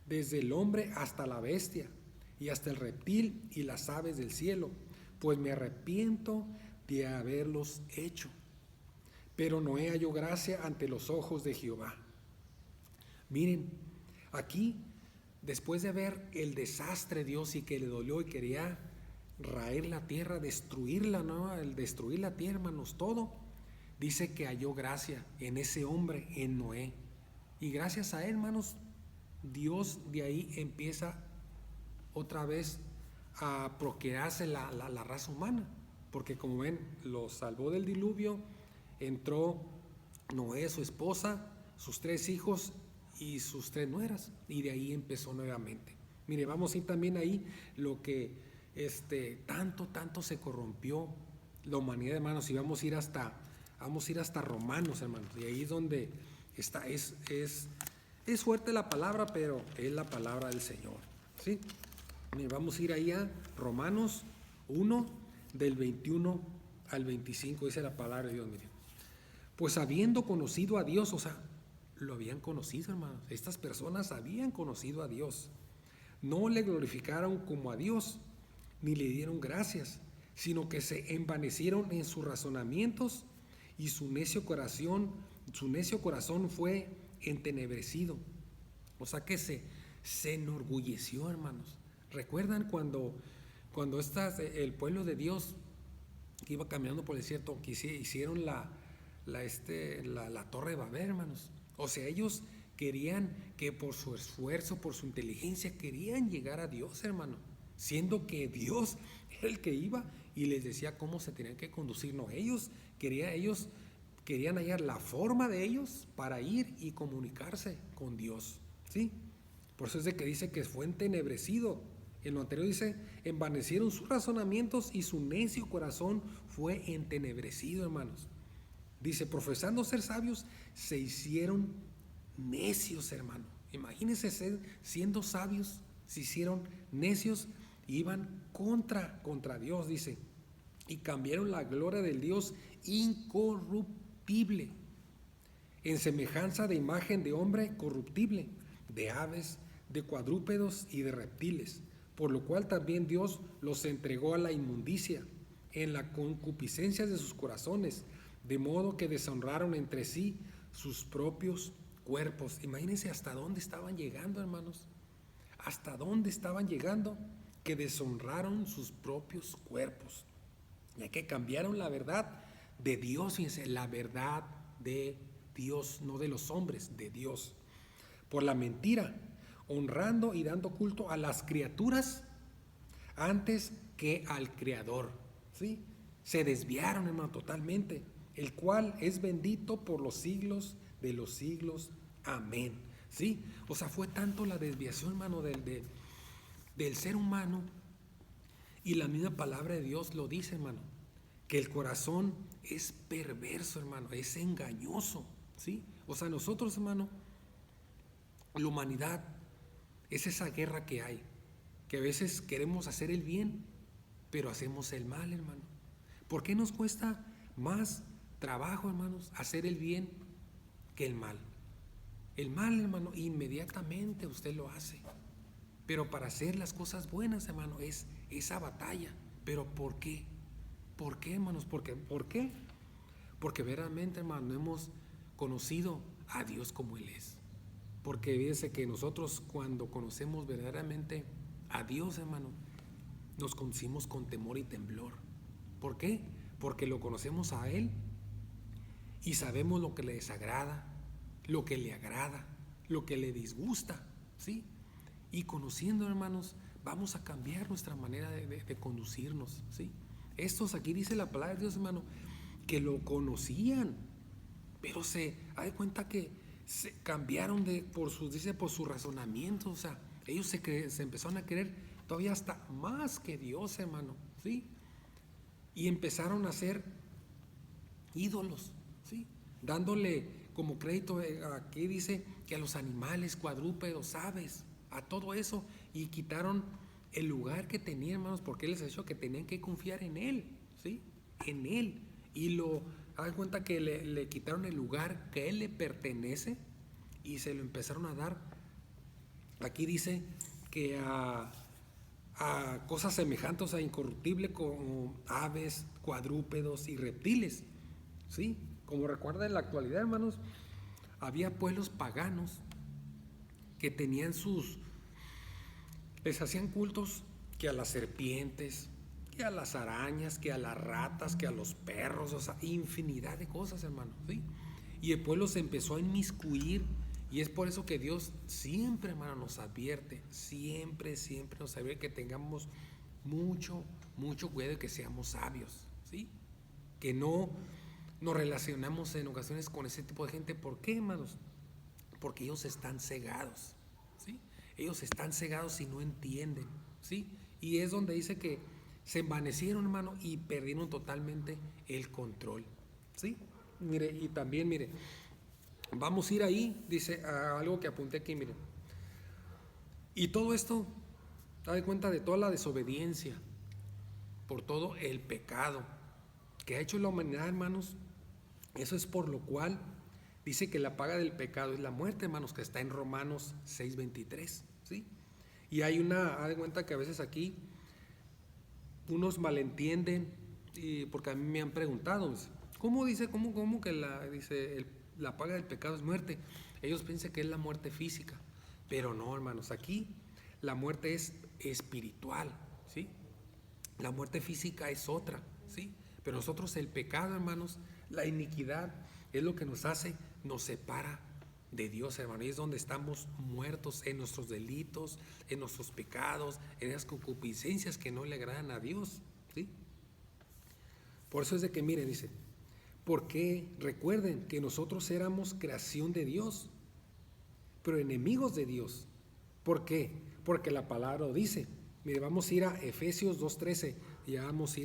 desde el hombre hasta la bestia, y hasta el reptil y las aves del cielo, pues me arrepiento de haberlos hecho. Pero Noé halló gracia ante los ojos de Jehová. Miren, aquí, después de ver el desastre Dios y que le dolió y quería raer la tierra, destruirla, ¿no? El destruir la tierra, hermanos, todo, dice que halló gracia en ese hombre, en Noé. Y gracias a él, hermanos, Dios de ahí empieza otra vez a procrearse la raza humana. Porque como ven, lo salvó del diluvio, entró Noé, su esposa, sus 3 hijos y sus 3 nueras. Y de ahí empezó nuevamente. Mire, vamos a ir también ahí lo que tanto se corrompió la humanidad, hermanos, y vamos a ir hasta Romanos, hermanos, y ahí es donde está, es fuerte la palabra, pero es la palabra del Señor, ¿sí? Mire, vamos a ir ahí a Romanos 1, del 21 al 25, dice la palabra de Dios, miren. Pues habiendo conocido a Dios, o sea, lo habían conocido, hermanos, estas personas habían conocido a Dios, no le glorificaron como a Dios, ni le dieron gracias, sino que se envanecieron en sus razonamientos y su necio corazón fue entenebrecido. O sea que se enorgulleció, hermanos. ¿Recuerdan cuando el pueblo de Dios que iba caminando por el desierto, que hicieron la torre de Babel, hermanos? O sea, ellos querían que por su esfuerzo, por su inteligencia, querían llegar a Dios, hermano, siendo que Dios era el que iba y les decía cómo se tenían que conducir. No, ellos querían hallar la forma de ellos para ir y comunicarse con Dios, ¿sí? Por eso es de que dice que fue entenebrecido. En lo anterior dice, envanecieron sus razonamientos y su necio corazón fue entenebrecido, hermanos. Dice, profesando ser sabios, se hicieron necios, hermano. Imagínense siendo sabios, se hicieron necios, iban contra Dios, dice, y cambiaron la gloria del Dios incorruptible en semejanza de imagen de hombre corruptible, de aves, de cuadrúpedos y de reptiles, por lo cual también Dios los entregó a la inmundicia en la concupiscencia de sus corazones, de modo que deshonraron entre sí sus propios cuerpos. Imagínense hasta dónde estaban llegando, hermanos, hasta dónde estaban llegando, que deshonraron sus propios cuerpos, ya que cambiaron la verdad de Dios, fíjense, la verdad de Dios, no de los hombres, de Dios, por la mentira, honrando y dando culto a las criaturas antes que al Creador, ¿sí? Se desviaron, hermano, totalmente, el cual es bendito por los siglos de los siglos. Amén. ¿Sí? O sea, fue tanto la desviación, hermano, del ser humano, y la misma palabra de Dios lo dice, hermano, que el corazón es perverso, hermano, es engañoso, ¿sí? O sea, nosotros, hermano, la humanidad es esa guerra que hay, que a veces queremos hacer el bien, pero hacemos el mal, hermano. ¿Por qué nos cuesta más trabajo, hermanos, hacer el bien que el mal? El mal, hermano, inmediatamente usted lo hace. Pero para hacer las cosas buenas, hermano, es esa batalla. ¿Pero por qué? ¿Por qué, hermanos? ¿Por qué? Porque verdaderamente, hermano, no hemos conocido a Dios como Él es. Porque fíjense que nosotros, cuando conocemos verdaderamente a Dios, hermano, nos conocimos con temor y temblor. ¿Por qué? Porque lo conocemos a Él y sabemos lo que le desagrada, lo que le agrada, lo que le disgusta, ¿sí? Y conociendo, hermanos, vamos a cambiar nuestra manera de conducirnos, ¿sí? Estos aquí dice la palabra de Dios, hermano, que lo conocían, pero se da cuenta que se cambiaron por su razonamiento. O sea, ellos se empezaron a creer todavía hasta más que Dios, hermano, ¿sí? Y empezaron a ser ídolos, ¿sí? Dándole como crédito, aquí dice que a los animales, cuadrúpedos, aves, a todo eso, y quitaron el lugar que tenían, hermanos, porque Él les ha dicho que tenían que confiar en Él, ¿sí? En Él. Y hagan cuenta que le quitaron el lugar que Él le pertenece y se lo empezaron a dar Aquí dice que a cosas semejantes a incorruptible como aves, cuadrúpedos y reptiles. ¿Sí? Como recuerda en la actualidad, hermanos, había pueblos paganos que tenían les hacían cultos que a las serpientes, que a las arañas, que a las ratas, que a los perros, o sea, infinidad de cosas, hermano, ¿sí? Y el pueblo se empezó a inmiscuir, y es por eso que Dios siempre, hermano, nos advierte, siempre nos advierte que tengamos mucho cuidado y que seamos sabios, ¿sí? Que no nos relacionamos en ocasiones con ese tipo de gente. ¿Por qué, hermanos? Porque ellos están cegados, ¿sí? Ellos están cegados y no entienden, ¿sí? Y es donde dice que se envanecieron, hermano, y perdieron totalmente el control, ¿sí? Mire, y también, mire, vamos a ir ahí, dice algo que apunté aquí, mire. Y todo esto, da de cuenta de toda la desobediencia, por todo el pecado que ha hecho la humanidad, hermanos. Eso es por lo cual dice que la paga del pecado es la muerte, hermanos, que está en Romanos 6:23, ¿sí? Y hay da de cuenta que a veces aquí unos malentienden, porque a mí me han preguntado, ¿cómo dice, cómo que la paga del pecado es muerte? Ellos piensan que es la muerte física, pero no, hermanos, aquí la muerte es espiritual, ¿sí? La muerte física es otra, ¿sí? Pero nosotros el pecado, hermanos, la iniquidad es lo que nos separa de Dios, hermano, y es donde estamos muertos en nuestros delitos, en nuestros pecados, en esas concupiscencias que no le agradan a Dios, ¿sí? Por eso es de que, mire, dice, porque recuerden que nosotros éramos creación de Dios, pero enemigos de Dios. ¿Por qué? Porque la palabra lo dice. Mire, vamos a ir a Efesios 2:13 y ya vamos a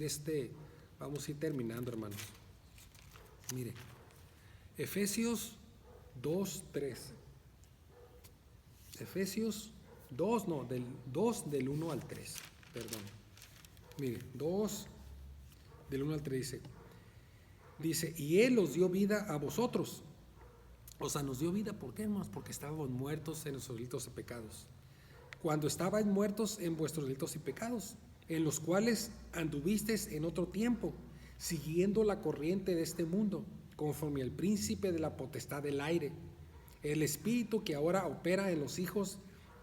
ir terminando, hermanos. Mire, Efesios 2:13. Efesios 2, no, del 2 del 1 al 3, perdón. Mire, 2 del 1 al 3 dice, y Él os dio vida a vosotros. O sea, nos dio vida, ¿por qué, hermanos? Porque estábamos muertos en nuestros delitos y pecados. Cuando estabais muertos en vuestros delitos y pecados, en los cuales anduvisteis en otro tiempo, siguiendo la corriente de este mundo, conforme al príncipe de la potestad del aire, el espíritu que ahora opera en los hijos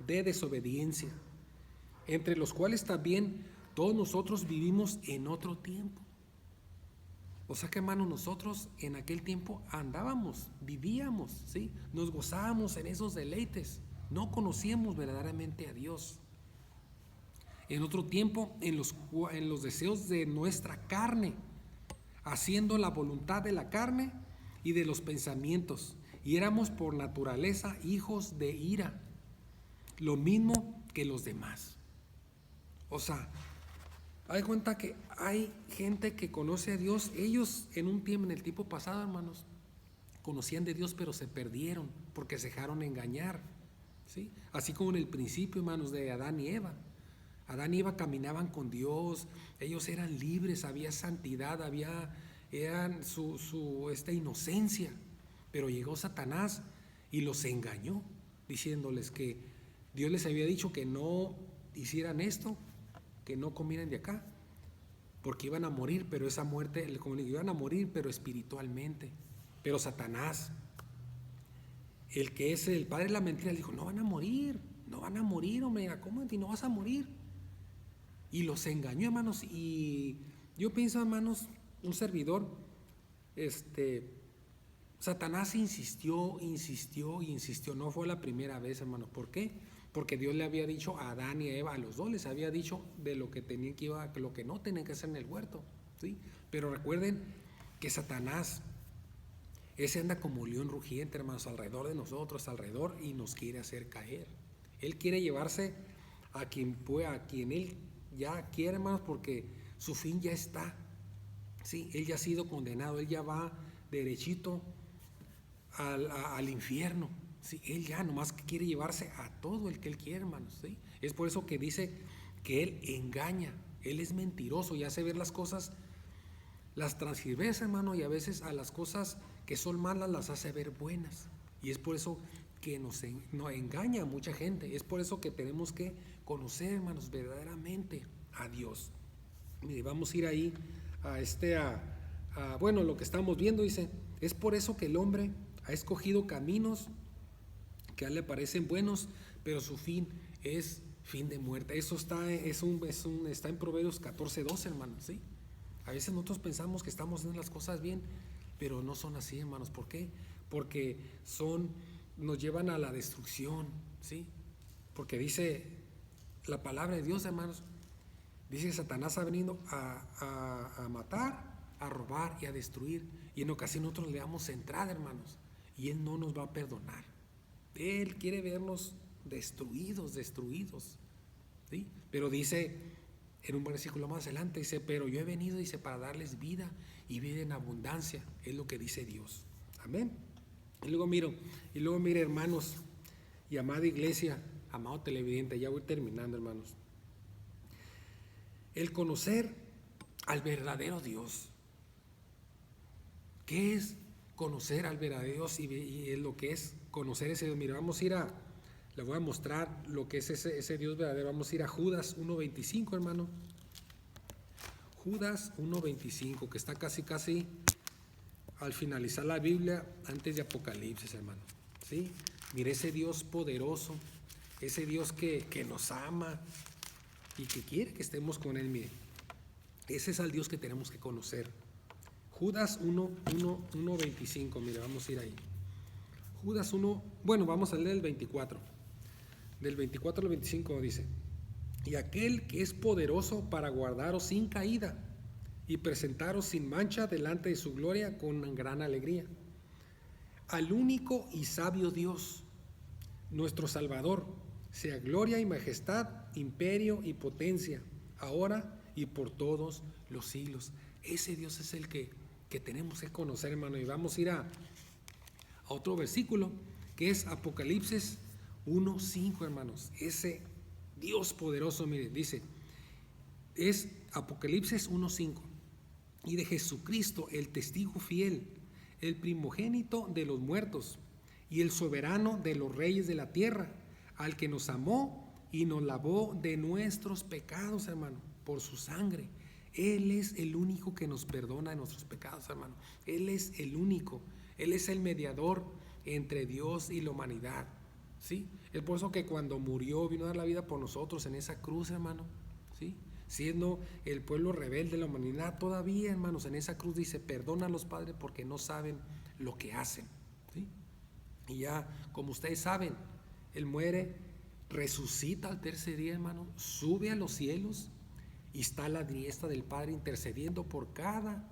de desobediencia, entre los cuales también todos nosotros vivimos en otro tiempo. O sea que, hermano, nosotros en aquel tiempo andábamos, vivíamos, ¿sí? Nos gozábamos en esos deleites, no conocíamos verdaderamente a Dios. En otro tiempo, en los deseos de nuestra carne, haciendo la voluntad de la carne y de los pensamientos, y éramos por naturaleza hijos de ira, lo mismo que los demás. O sea, hay cuenta que hay gente que conoce a Dios. Ellos en un tiempo, en el tiempo pasado, hermanos, conocían de Dios, pero se perdieron porque se dejaron engañar, ¿sí? Así como en el principio, hermanos, de Adán y Eva. Adán y Eva caminaban con Dios, ellos eran libres, había santidad, eran su inocencia, pero llegó Satanás y los engañó, diciéndoles que Dios les había dicho que no hicieran esto, que no comieran de acá, porque iban a morir, pero esa muerte, como digo, iban a morir, pero espiritualmente. Pero Satanás, el que es el padre de la mentira, le dijo, no van a morir, hombre, ¿cómo? Y no vas a morir. Y los engañó, hermanos. Y yo pienso, hermanos, un servidor, Satanás insistió, no fue la primera vez, hermano. ¿Por qué? Porque Dios le había dicho a Adán y a Eva, a los dos les había dicho de lo que lo que no tenían que hacer en el huerto, ¿sí? Pero recuerden que Satanás, ese anda como león rugiente, hermanos, alrededor de nosotros, y nos quiere hacer caer. Él quiere llevarse a quien él ya quiere, hermanos, porque su fin ya está, ¿sí? Él ya ha sido condenado, él ya va derechito al infierno. Sí, él ya nomás quiere llevarse a todo el que él quiere, hermanos, ¿sí? Es por eso que dice que él engaña, él es mentiroso y hace ver las cosas, las transgiversa, hermano, y a veces a las cosas que son malas las hace ver buenas. Y es por eso que nos engaña a mucha gente. Es por eso que tenemos que conocer, hermanos, verdaderamente a Dios. Mire, vamos a ir ahí bueno, lo que estamos viendo dice, es por eso que el hombre ha escogido caminos que a él le parecen buenos, pero su fin es fin de muerte. Eso está en Proverbios 14:12, hermanos, ¿sí? A veces nosotros pensamos que estamos haciendo las cosas bien, pero no son así, hermanos. ¿Por qué? Porque nos llevan a la destrucción, ¿sí? Porque dice la palabra de Dios, hermanos, dice que Satanás ha venido a matar, a robar y a destruir. Y en ocasiones nosotros le damos entrada, hermanos, y Él no nos va a perdonar. Él quiere vernos destruidos, ¿sí? Pero dice, en un versículo más adelante, dice, pero yo he venido, dice, para darles vida y vida en abundancia. Es lo que dice Dios. Amén. Y luego mire, hermanos, y amada iglesia, amado televidente, ya voy terminando, hermanos. El conocer al verdadero Dios. ¿Qué es conocer al verdadero Dios? Y es lo que es conocer ese Dios. Mira, le voy a mostrar lo que es ese Dios verdadero. Vamos a ir a Judas 1:25, hermano. Judas 1:25, que está casi al finalizar la Biblia, antes de Apocalipsis, hermano. ¿Sí? Mire, ese Dios poderoso, ese Dios que nos ama y que quiere que estemos con Él. Mire, ese es el Dios que tenemos que conocer. Judas 1:25, mire, vamos a ir ahí. Judas 1, bueno, vamos a leer el 24. Del 24 al 25 dice, y aquel que es poderoso para guardaros sin caída y presentaros sin mancha delante de su gloria con gran alegría. Al único y sabio Dios, nuestro Salvador, sea gloria y majestad, imperio y potencia, ahora y por todos los siglos. Ese Dios es el que tenemos que conocer, hermano. Y vamos a ir a otro versículo, que es Apocalipsis 1:5, hermanos. Ese Dios poderoso, miren, dice, es Apocalipsis 1:5. Y de Jesucristo, el testigo fiel, el primogénito de los muertos y el soberano de los reyes de la tierra, al que nos amó y nos lavó de nuestros pecados, hermano, por su sangre. Él es el único que nos perdona de nuestros pecados, hermano. Él es el único. Él es el mediador entre Dios y la humanidad, ¿sí? Es por eso que cuando murió, vino a dar la vida por nosotros en esa cruz, hermano, ¿sí? Siendo el pueblo rebelde de la humanidad, todavía, hermanos, en esa cruz dice, perdona a los padres porque no saben lo que hacen, ¿sí? Y ya, como ustedes saben, Él muere, resucita al tercer día, hermano, sube a los cielos y está a la diestra del Padre intercediendo por cada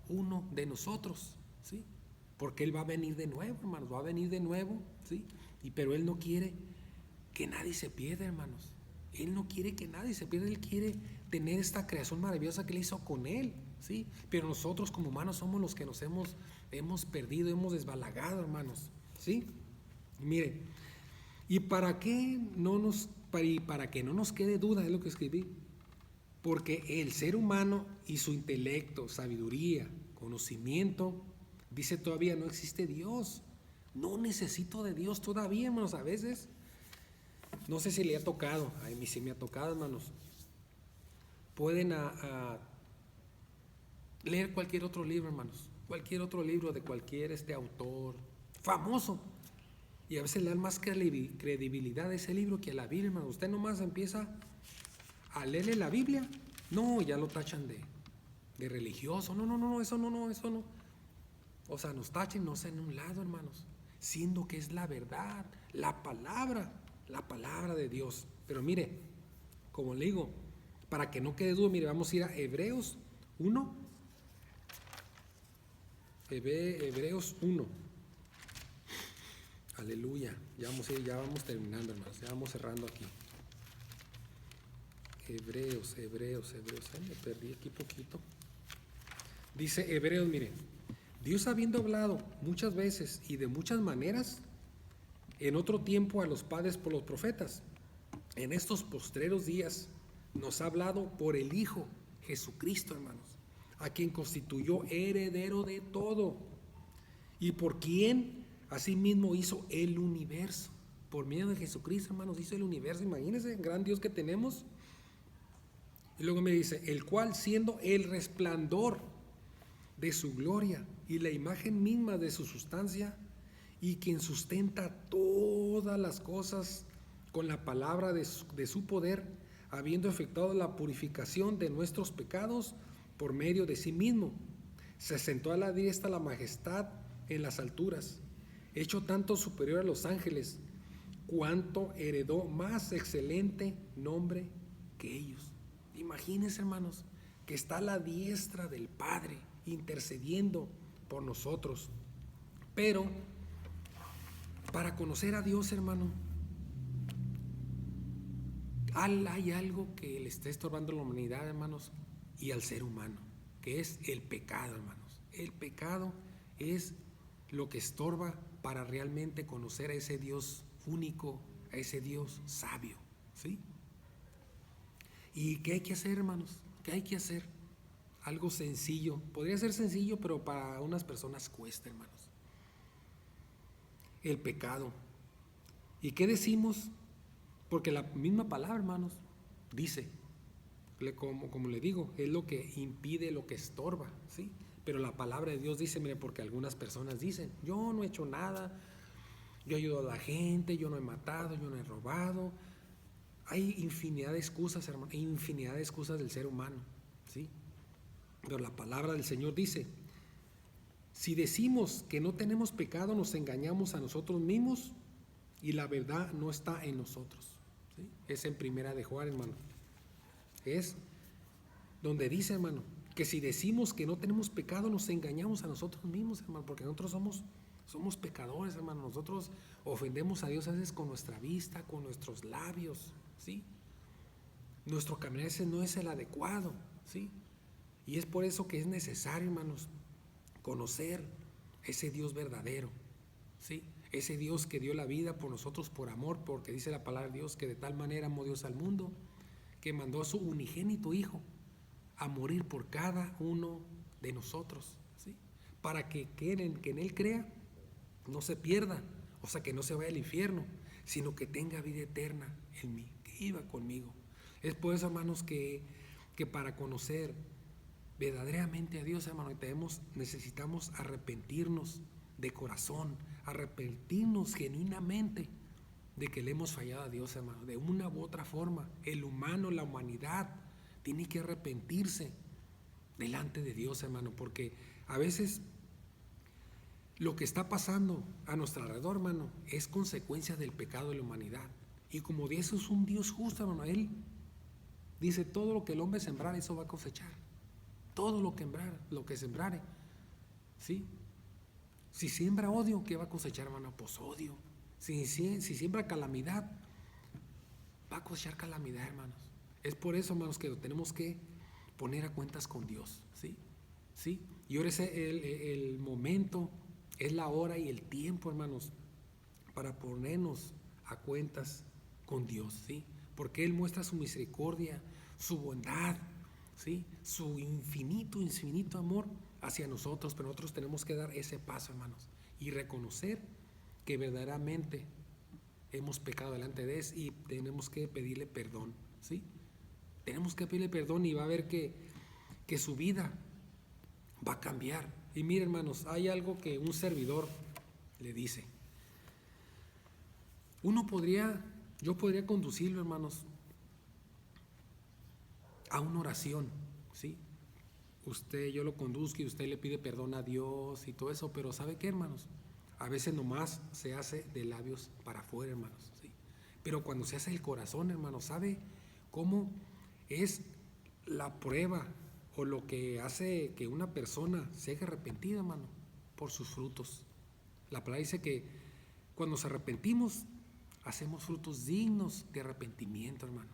uno de nosotros, ¿sí? Porque Él va a venir de nuevo, hermanos, va a venir de nuevo, ¿sí? Pero Él no quiere que nadie se pierda, hermanos. Él no quiere que nadie se pierda. Él quiere tener esta creación maravillosa que Él hizo con Él, ¿sí? Pero nosotros como humanos somos los que nos hemos perdido, hemos desbalagado, hermanos, ¿sí? Y mire, para que no nos quede duda, es lo que escribí, porque el ser humano y su intelecto, sabiduría, conocimiento, dice todavía no existe Dios. No necesito de Dios todavía, hermanos. A veces, no sé si le ha tocado, a mí sí me ha tocado, hermanos. Pueden leer cualquier otro libro, hermanos, cualquier otro libro de cualquier autor famoso, y a veces le dan más credibilidad a ese libro que a la Biblia, hermanos. Usted nomás empieza a leerle la Biblia, no, ya lo tachan de religioso. No, eso no. O sea, nos tachan, no sé, en un lado, hermanos, siendo que es la verdad, la palabra de Dios. Pero mire, como le digo, para que no quede duda, mire, vamos a ir a Hebreos 1. Hebreos 1. Aleluya. Ya vamos terminando, hermanos. Ya vamos cerrando aquí. Hebreos. Me perdí aquí poquito. Dice Hebreos, mire. Dios, habiendo hablado muchas veces y de muchas maneras en otro tiempo a los padres por los profetas, en estos postreros días nos ha hablado por el Hijo Jesucristo, hermanos, a quien constituyó heredero de todo y por quien Asimismo hizo el universo. Por medio de Jesucristo, hermanos, hizo el universo. Imagínense el gran Dios que tenemos. Y luego me dice, el cual siendo el resplandor de su gloria y la imagen misma de su sustancia, y quien sustenta todas las cosas con la palabra de su poder, habiendo efectuado la purificación de nuestros pecados por medio de sí mismo, se sentó a la diestra la majestad en las alturas, hecho tanto superior a los ángeles, cuanto heredó más excelente nombre que ellos. Imagínense, hermanos, que está a la diestra del Padre intercediendo por nosotros. Pero para conocer a Dios, hermano, hay algo que le está estorbando a la humanidad, hermanos, y al ser humano, que es el pecado, hermanos. El pecado es lo que estorba para realmente conocer a ese Dios único, a ese Dios sabio, ¿sí? ¿Y qué hay que hacer, hermanos? ¿Qué hay que hacer? Algo sencillo. Podría ser sencillo, pero para unas personas cuesta, hermanos. El pecado. ¿Y qué decimos? Porque la misma palabra, hermanos, dice, como le digo, es lo que impide, lo que estorba, ¿sí? Pero la palabra de Dios dice, mire, porque algunas personas dicen, yo no he hecho nada, yo ayudo a la gente, yo no he matado, yo no he robado. Hay infinidad de excusas, hermano, infinidad de excusas del ser humano, ¿sí? Pero la palabra del Señor dice, si decimos que no tenemos pecado, nos engañamos a nosotros mismos y la verdad no está en nosotros, ¿sí? Es en Primera de Juan, hermano. Es donde dice, hermano, que si decimos que no tenemos pecado, nos engañamos a nosotros mismos, hermano, porque nosotros somos pecadores, hermano. Nosotros ofendemos a Dios a veces con nuestra vista, con nuestros labios, ¿sí? Nuestro caminar ese no es el adecuado, ¿sí? Y es por eso que es necesario, hermanos, conocer ese Dios verdadero, ¿sí? Ese Dios que dio la vida por nosotros por amor, porque dice la palabra de Dios que de tal manera amó Dios al mundo, que mandó a su unigénito Hijo a morir por cada uno de nosotros, ¿sí? Para que en Él crea, no se pierda, o sea, que no se vaya al infierno, sino que tenga vida eterna en mí, que iba conmigo. Es por eso, hermanos, que para conocer verdaderamente a Dios, hermano, necesitamos arrepentirnos de corazón, arrepentirnos genuinamente de que le hemos fallado a Dios, hermano, de una u otra forma. El humano, la humanidad, tiene que arrepentirse delante de Dios, hermano, porque a veces lo que está pasando a nuestro alrededor, hermano, es consecuencia del pecado de la humanidad. Y como Dios es un Dios justo, hermano, Él dice, todo lo que el hombre sembrar, eso va a cosechar. Todo lo que sembrare, ¿sí? Si siembra odio, ¿qué va a cosechar, hermano? Pues odio. Si siembra calamidad, va a cosechar calamidad, hermanos. Es por eso, hermanos, que lo tenemos que poner a cuentas con Dios, ¿sí? ¿Sí? Y ahora es el momento, es la hora y el tiempo, hermanos, para ponernos a cuentas con Dios, ¿sí? Porque Él muestra su misericordia, su bondad, ¿sí? Su infinito amor hacia nosotros, pero nosotros tenemos que dar ese paso, hermanos, y reconocer que verdaderamente hemos pecado delante de Él y tenemos que pedirle perdón, ¿sí? Tenemos que pedirle perdón y va a ver que su vida va a cambiar. Y mire, hermanos, hay algo que un servidor le dice. Yo podría conducirlo, hermanos, a una oración, ¿sí? Yo lo conduzco y usted le pide perdón a Dios y todo eso, pero ¿sabe qué, hermanos? A veces nomás se hace de labios para afuera, hermanos, ¿sí? Pero cuando se hace el corazón, hermanos, ¿sabe cómo es la prueba o lo que hace que una persona se haga arrepentida, hermano? Por sus frutos. La palabra dice que cuando nos arrepentimos, hacemos frutos dignos de arrepentimiento, hermano.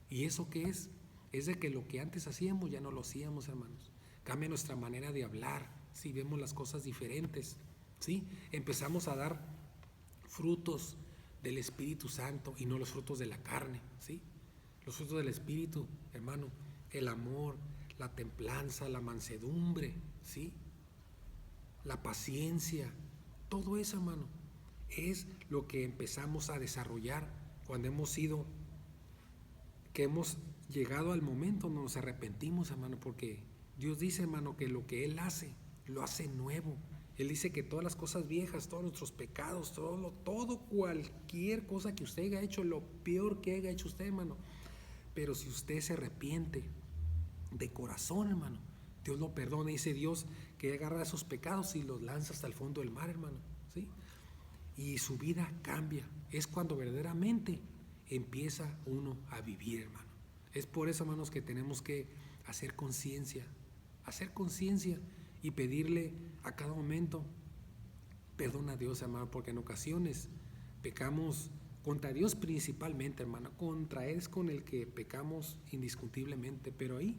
¿Y eso qué es? Es de que lo que antes hacíamos ya no lo hacíamos, hermanos. Cambia nuestra manera de hablar, si vemos las cosas diferentes, ¿sí? Empezamos a dar frutos del Espíritu Santo y no los frutos de la carne, ¿sí? Los frutos del Espíritu, hermano, el amor, la templanza, la mansedumbre, ¿sí? La paciencia, todo eso, hermano, es lo que empezamos a desarrollar cuando hemos llegado al momento donde nos arrepentimos, hermano, porque Dios dice, hermano, que lo que Él hace, lo hace nuevo. Él dice que todas las cosas viejas, todos nuestros pecados, cualquier cosa que usted haya hecho, lo peor que haya hecho usted, hermano, pero si usted se arrepiente de corazón, hermano, Dios lo perdona. Dice Dios que agarra esos pecados y los lanza hasta el fondo del mar, hermano, ¿sí? Y su vida cambia. Es cuando verdaderamente empieza uno a vivir, hermano. Es por eso, hermanos, que tenemos que hacer conciencia y pedirle a cada momento perdón a Dios, hermano, porque en ocasiones pecamos contra Dios principalmente, hermano. Contra Él es con el que pecamos indiscutiblemente, pero ahí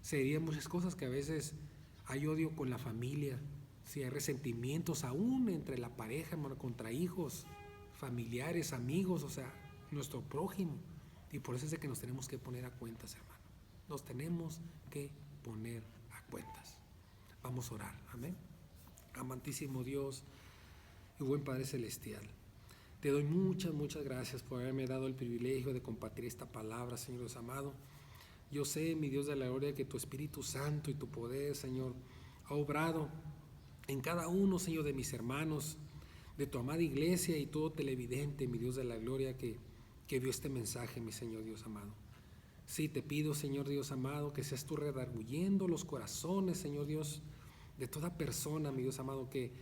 serían muchas cosas, que a veces hay odio con la familia, si hay resentimientos aún entre la pareja, hermano, contra hijos, familiares, amigos, o sea, nuestro prójimo. Y por eso es de que nos tenemos que poner a cuentas, hermano. Nos tenemos que poner a cuentas. Vamos a orar, amén. Amantísimo Dios y buen Padre Celestial, te doy muchas gracias por haberme dado el privilegio de compartir esta palabra, Señor Dios amado. Yo sé, mi Dios de la gloria, que tu Espíritu Santo y tu poder, Señor, ha obrado en cada uno, Señor, de mis hermanos, de tu amada iglesia y todo televidente, mi Dios de la gloria, que vio este mensaje, mi Señor Dios amado. Sí, te pido, Señor Dios amado, que seas tú redarguyendo los corazones, Señor Dios, de toda persona, mi Dios amado, que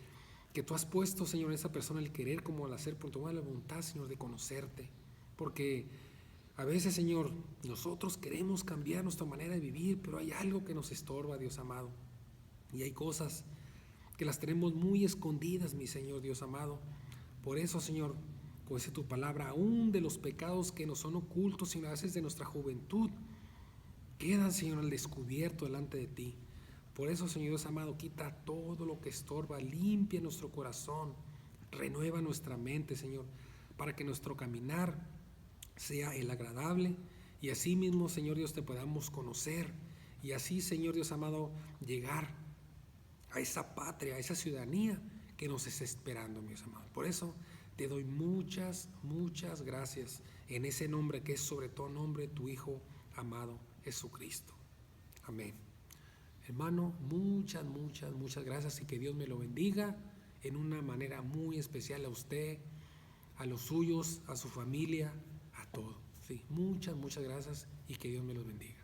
tú has puesto, Señor, en esa persona el querer como el hacer por tu buena voluntad, Señor, de conocerte. Porque a veces, Señor, nosotros queremos cambiar nuestra manera de vivir, pero hay algo que nos estorba, Dios amado. Y hay cosas que las tenemos muy escondidas, mi Señor Dios amado. Por eso, Señor, como dice tu palabra, aún de los pecados que nos son ocultos, sino a veces de nuestra juventud, quedan, Señor, al descubierto delante de ti. Por eso, Señor Dios amado, quita todo lo que estorba, limpia nuestro corazón, renueva nuestra mente, Señor, para que nuestro caminar sea el agradable y así mismo, Señor Dios, te podamos conocer y así, Señor Dios amado, llegar a esa patria, a esa ciudadanía que nos está esperando, mis amados. Por eso te doy muchas gracias en ese nombre que es sobre todo nombre, tu Hijo amado Jesucristo. Amén. Hermano, muchas gracias y que Dios me lo bendiga en una manera muy especial a usted, a los suyos, a su familia, a todo. Sí, muchas gracias y que Dios me los bendiga.